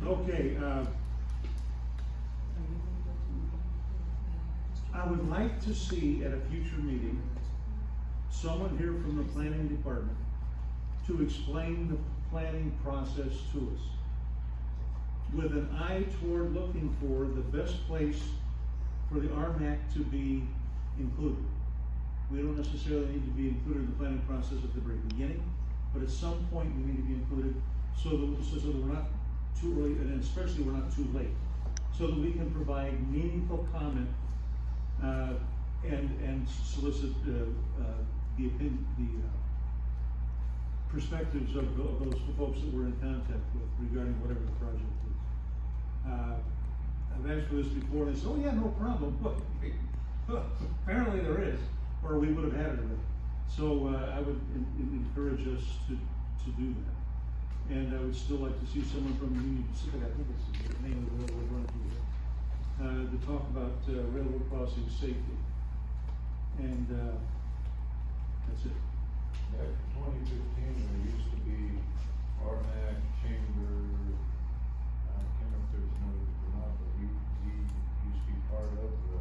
Okay, I would like to see at a future meeting, someone here from the planning department to explain the planning process to us, with an eye toward looking for the best place for the Rmac to be included. We don't necessarily need to be included in the planning process at the very beginning, but at some point we need to be included so that we're not too early, and especially we're not too late, so that we can provide meaningful comment and solicit the opinion, perspectives of those folks that we're in contact with regarding whatever the project is. I've asked for this before, and they said, "Oh yeah, no problem." Apparently there is, or we would have had it already. So I would encourage us to do that. And I would still like to see someone from Union Pacific, I think it's the name of the railroad running through here, to talk about railroad crossing safety. And that's it. Back in 2015, there used to be Rmac, Chamber, I can't remember if there was another or not, but we used to be part of the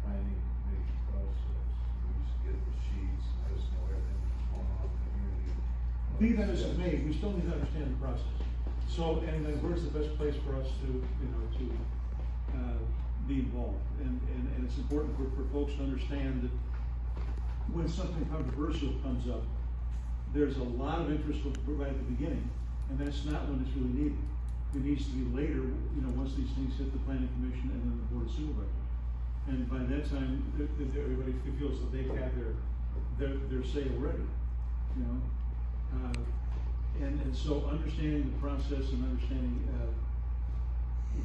planning committee process. We used to get the sheets, and let us know everything that's going on in the community. Be that as it may, we still need to understand the process. So, and then where's the best place for us to, be involved? And it's important for folks to understand that when something controversial comes up, there's a lot of interest right at the beginning, and that's not when it's really needed. It needs to be later, once these things hit the planning commission and then the board of supervisors. And by that time, everybody feels that they've had their say already, and so understanding the process and understanding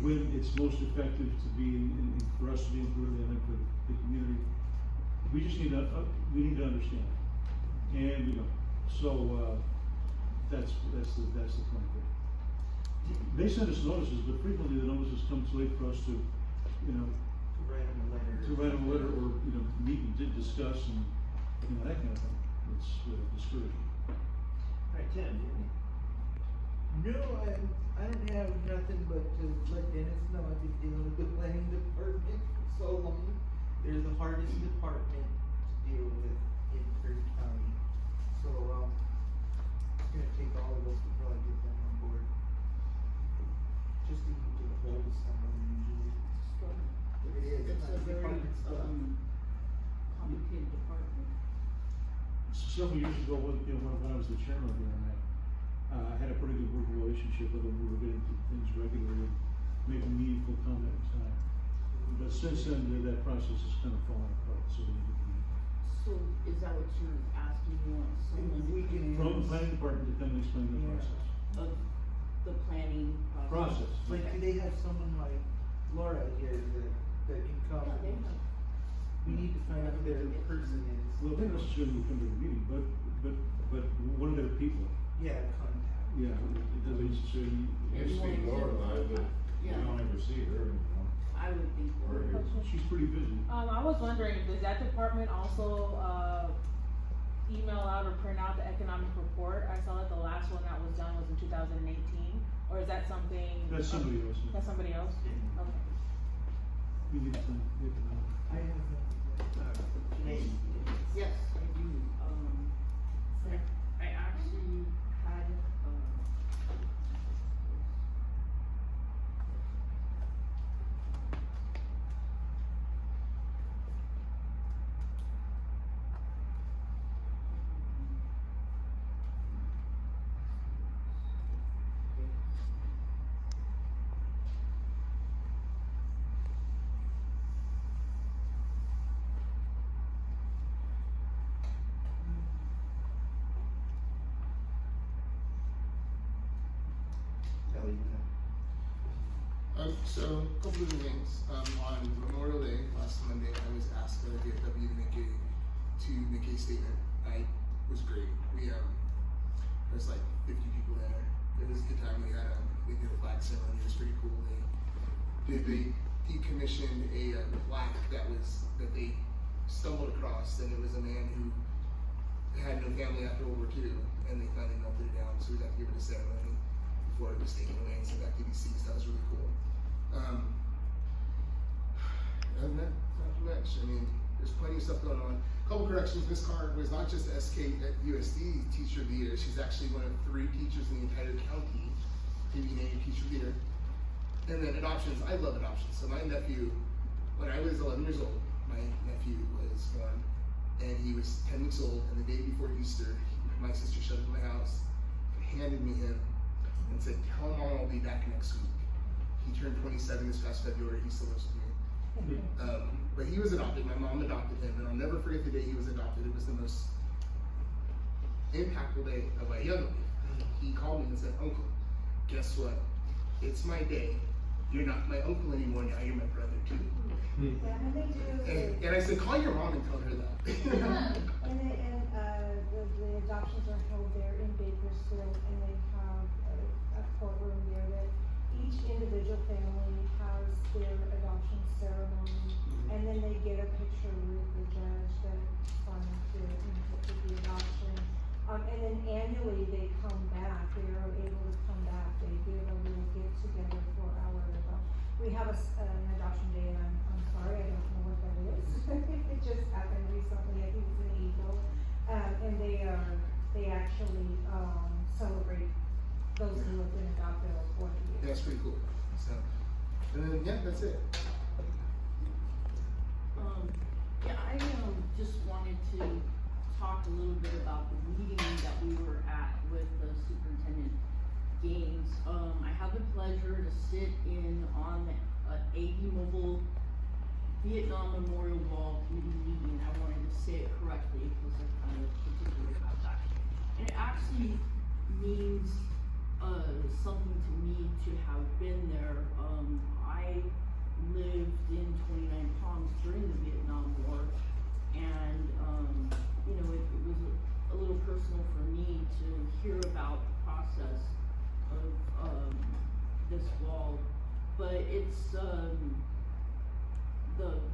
when it's most effective to be for us to be included and for the community, we just need to understand, and we don't. So that's the point there. They send us notices, but frequently the notices come too late for us to write them a letter or meet and discuss and that kind of thing. It's discouraging. Right, Tim. No, I don't have nothing but to let Dennis know I've been dealing with the planning department for so long. They're the hardest department to deal with in Perry County. So, it's gonna take all of us to probably get them on board. Just to get a hold of someone usually. It is. It's a very, complicated department. Several years ago, when I was the chairman of the Rmac, I had a pretty good working relationship with them. We were getting things regularly and making meaningful comment at the time. But since then, that process has kind of fallen apart, so we need to be. So is that what you're asking, you want someone From the planning department to come and explain the process. of the planning process? Like, do they have someone like Laura here that can come? Yeah, they have. We need to find out who their person is. Well, they don't necessarily come to the meeting, but one of their people. Yeah, contact. Yeah, it doesn't necessarily. It's the Laura, but we Yeah. don't ever see her anymore. I would think. She's pretty busy. I was wondering, does that department also, email out or print out the economic report? I saw that the last one that was done was in 2018, or is that something? That's somebody else. That's somebody else? Okay. We need to know. I have Yes, I do. I actually had, So a couple different things. On Memorial Day, last Monday, I was asked by the VFW to make a statement. I was great. There was like 50 people there. It was a good time. We did a flag ceremony. It was pretty cool. They decommissioned a plaque that they stumbled across, and it was a man who had no family after World War II, and they finally melted it down. So we got to give it a ceremony before it was taken away and sent back to DC. So that was really cool. Other than that, not too much. I mean, there's plenty of stuff going on. Couple corrections, Ms. Carr was not just SK at USD Teacher of the Year, she's actually one of 3 teachers in the entire county to be named Teacher of the Year. And then adoptions, I love adoptions. So my nephew, when I was 11 years old, my nephew was born, and he was 10 weeks old, and the day before Easter, my sister showed him in my house, handed me him, and said, tell Mom I'll be back next week. He turned 27 this past February, he still lives with me. But he was adopted, my mom adopted him, and I'll never forget the day he was adopted. It was the most impactful day of my young life. He called me and said, Uncle, guess what? It's my day. You're not my uncle anymore, now you're my brother too. Yeah, and they do. And I said, call your mom and tell her that. The adoptions are held there in Bakersfield, and they have a courtroom there that each individual family has their adoption ceremony, and then they get a picture with the judge that signs the input with the adoption. And then annually they come back, they are able to come back, they give a little get together for our adoption. We have an adoption day, and I'm sorry, I don't know what that is. It just happened recently, I think it's in April. And they actually celebrate those who have been adopted or 40 years. Yeah, that's pretty cool. So, and then, yeah, that's it. Yeah, I just wanted to talk a little bit about the meeting that we were at with the Superintendent Gaines. I had the pleasure to sit in on an 80 Mobile Vietnam Memorial Wall committee meeting. I wanted to say it correctly because I'm kind of particular about that. And it actually means something to me to have been there. I lived in 29 Palms during the Vietnam War, and you know, it was a little personal for me to hear about the process of this wall. But it's the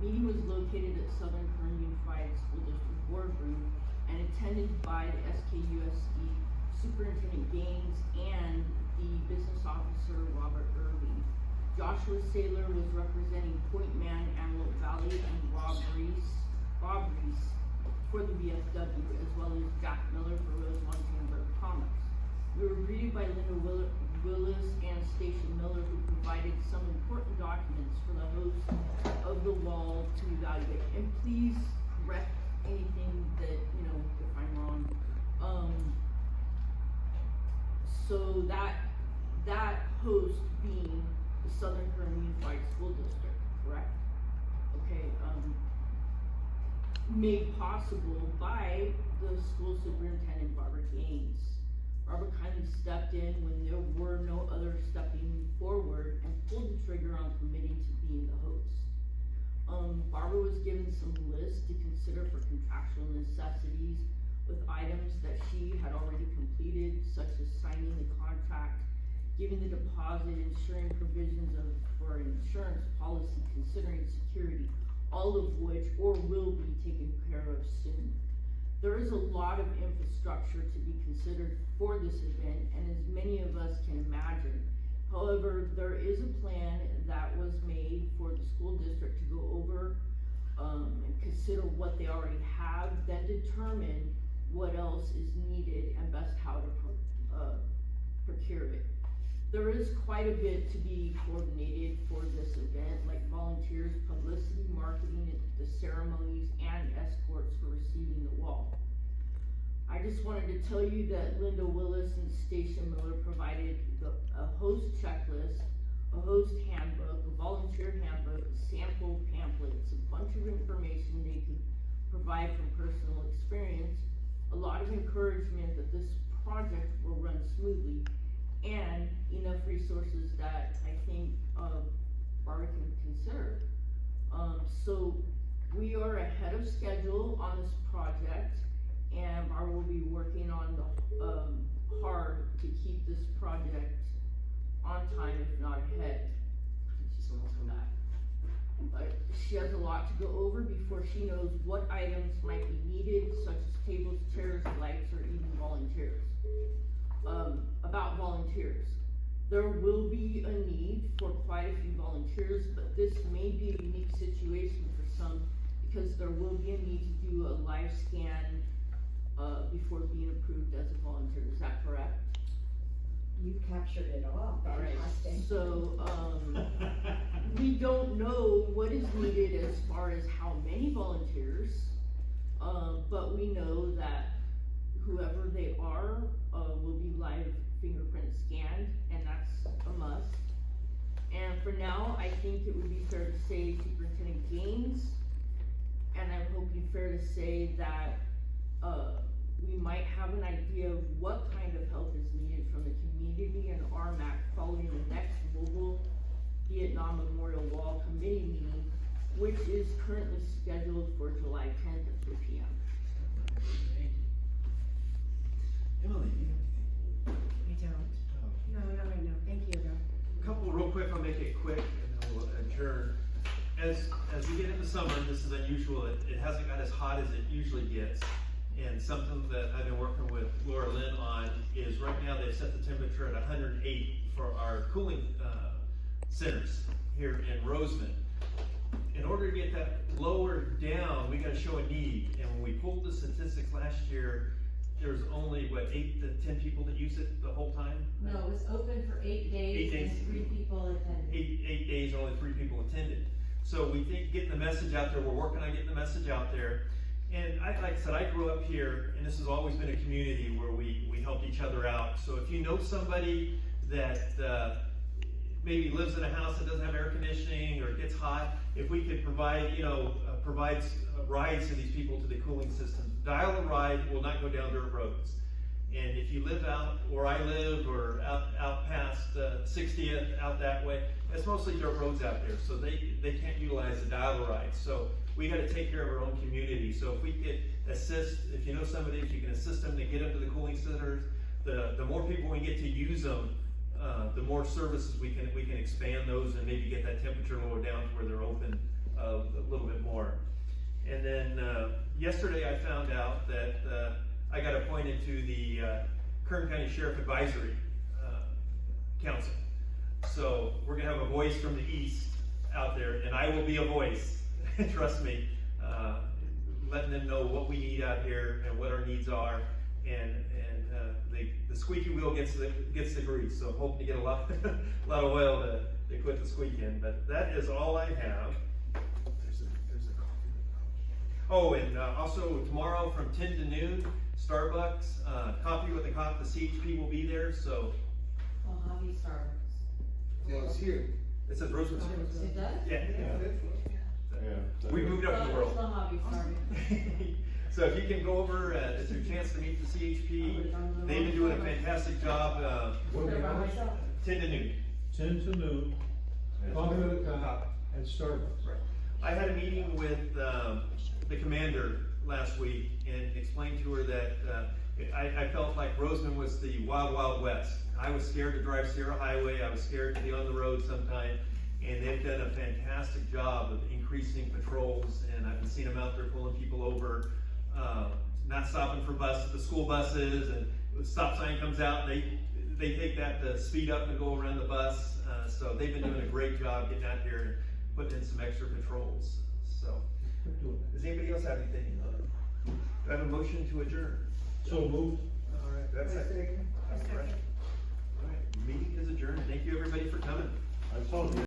meeting was located at Southern Kern Unified School District boardroom and attended by the SKUSD Superintendent Gaines and the business officer Robert Irving. Joshua Saylor was representing Point Man, Antelope Valley, and Rob Reese for the VFW, as well as Jack Miller for Rosemont Chamber of Commerce. We were greeted by Linda Willis and Stacia Miller, who provided some important documents for the host of the wall to evaluate. And please correct anything that, you know, if I'm wrong. So that host being the Southern Kern Unified School District, correct? Okay, made possible by the school superintendent, Barbara Gaines. Barbara kindly stepped in when there were no others stepping forward and pulled the trigger on committing to being the host. Barbara was given some lists to consider for contractual necessities with items that she had already completed, such as signing the contract, giving the deposit, ensuring provisions for an insurance policy considering security, all of which or will be taken care of soon. There is a lot of infrastructure to be considered for this event, and as many of us can imagine. However, there is a plan that was made for the school district to go over and consider what they already have, then determine what else is needed and best how to procure it. There is quite a bit to be coordinated for this event, like volunteers, publicity, marketing, the ceremonies, and escorts for receiving the wall. I just wanted to tell you that Linda Willis and Stacia Miller provided a host checklist, a host handbook, a volunteer handbook, sample pamphlets, a bunch of information they could provide from personal experience, a lot of encouragement that this project will run smoothly, and enough resources that I think, Barbara can consider. So we are ahead of schedule on this project, and Barbara will be working on the, hard to keep this project on time, if not ahead. But she has a lot to go over before she knows what items might be needed, such as tables, chairs, lights, or even volunteers. About volunteers. There will be a need for quite a few volunteers, but this may be a unique situation for some, because there will be a need to do a live scan, before being approved as a volunteer. Is that correct? You've captured it all. Alright, Fantastic. so, we don't know what is needed as far as how many volunteers, but we know that whoever they are, will be live fingerprint scanned, and that's a must. And for now, I think it would be fair to say Superintendent Gaines, and I'm hoping fair to say that, we might have an idea of what kind of help is needed from the community and Rmac following the next Mobile Vietnam Memorial Wall Committee meeting, which is currently scheduled for July 10th at 3 p.m. Emily, We don't. No, not right now. Thank you, though. a couple real quick, I'll make it quick and then we'll adjourn. As we get into summer, this is unusual, it hasn't got as hot as it usually gets. And something that I've been working with Laura Lynn on is right now they've set the temperature at 108 for our cooling centers here in Roseman. In order to get that lowered down, we gotta show a need. And when we pulled the statistics last year, there was only, what, 8 to 10 people that use it the whole time? No, it was open for 8 days 8 days. and 3 people attended. 8 days, only 3 people attended. So we think getting the message out there, we're working on getting the message out there. And like I said, I grew up here, and this has always been a community where we helped each other out. So if you know somebody that maybe lives in a house that doesn't have air conditioning or it gets hot, if we could provide, rides to these people to the cooling system. Dial a ride, will not go down dirt roads. And if you live out where I live or out past 60th, out that way, it's mostly dirt roads out there, so they can't utilize the dial a ride. So we got to take care of our own community. So if we could assist, if you know somebody, if you can assist them to get up to the cooling centers, the more people we get to use them, the more services we can expand those and maybe get that temperature lower down to where they're open a little bit more. And then yesterday I found out that I got appointed to the Kern County Sheriff Advisory Council. So we're gonna have a voice from the east out there, and I will be a voice. Trust me, letting them know what we need out here and what our needs are, and the squeaky wheel gets the grease. So I'm hoping to get a lot of oil to quit the squeak in. But that is all I have. There's a coffee. Oh, and also tomorrow from 10 to noon, Starbucks, coffee with a cop. The CHP will be there. So. Well, Javi Starbucks. Yeah, it's here. It says Roseman Starbucks. It does? Yeah. Yeah. We moved up in the world. Still Javi Starbucks. So if you can go over, it's your chance to meet the CHP. They've been doing a fantastic job. 10 to noon. 10 to noon, coffee with a cop at Starbucks. Right. I had a meeting with the commander last week and explained to her that I felt like Roseman was the wild, wild west. I was scared to drive Sierra Highway. I was scared to be on the road sometime. And they've done a fantastic job of increasing patrols, and I've been seeing them out there pulling people over, not stopping for the school buses, and the stop sign comes out, and they take that to speed up and go around the bus. So they've been doing a great job getting out here and putting in some extra patrols. So, does anybody else have anything? Do I have a motion to adjourn? So moved. All right, that's it. All right. Meeting is adjourned. Thank you everybody for coming. I told you.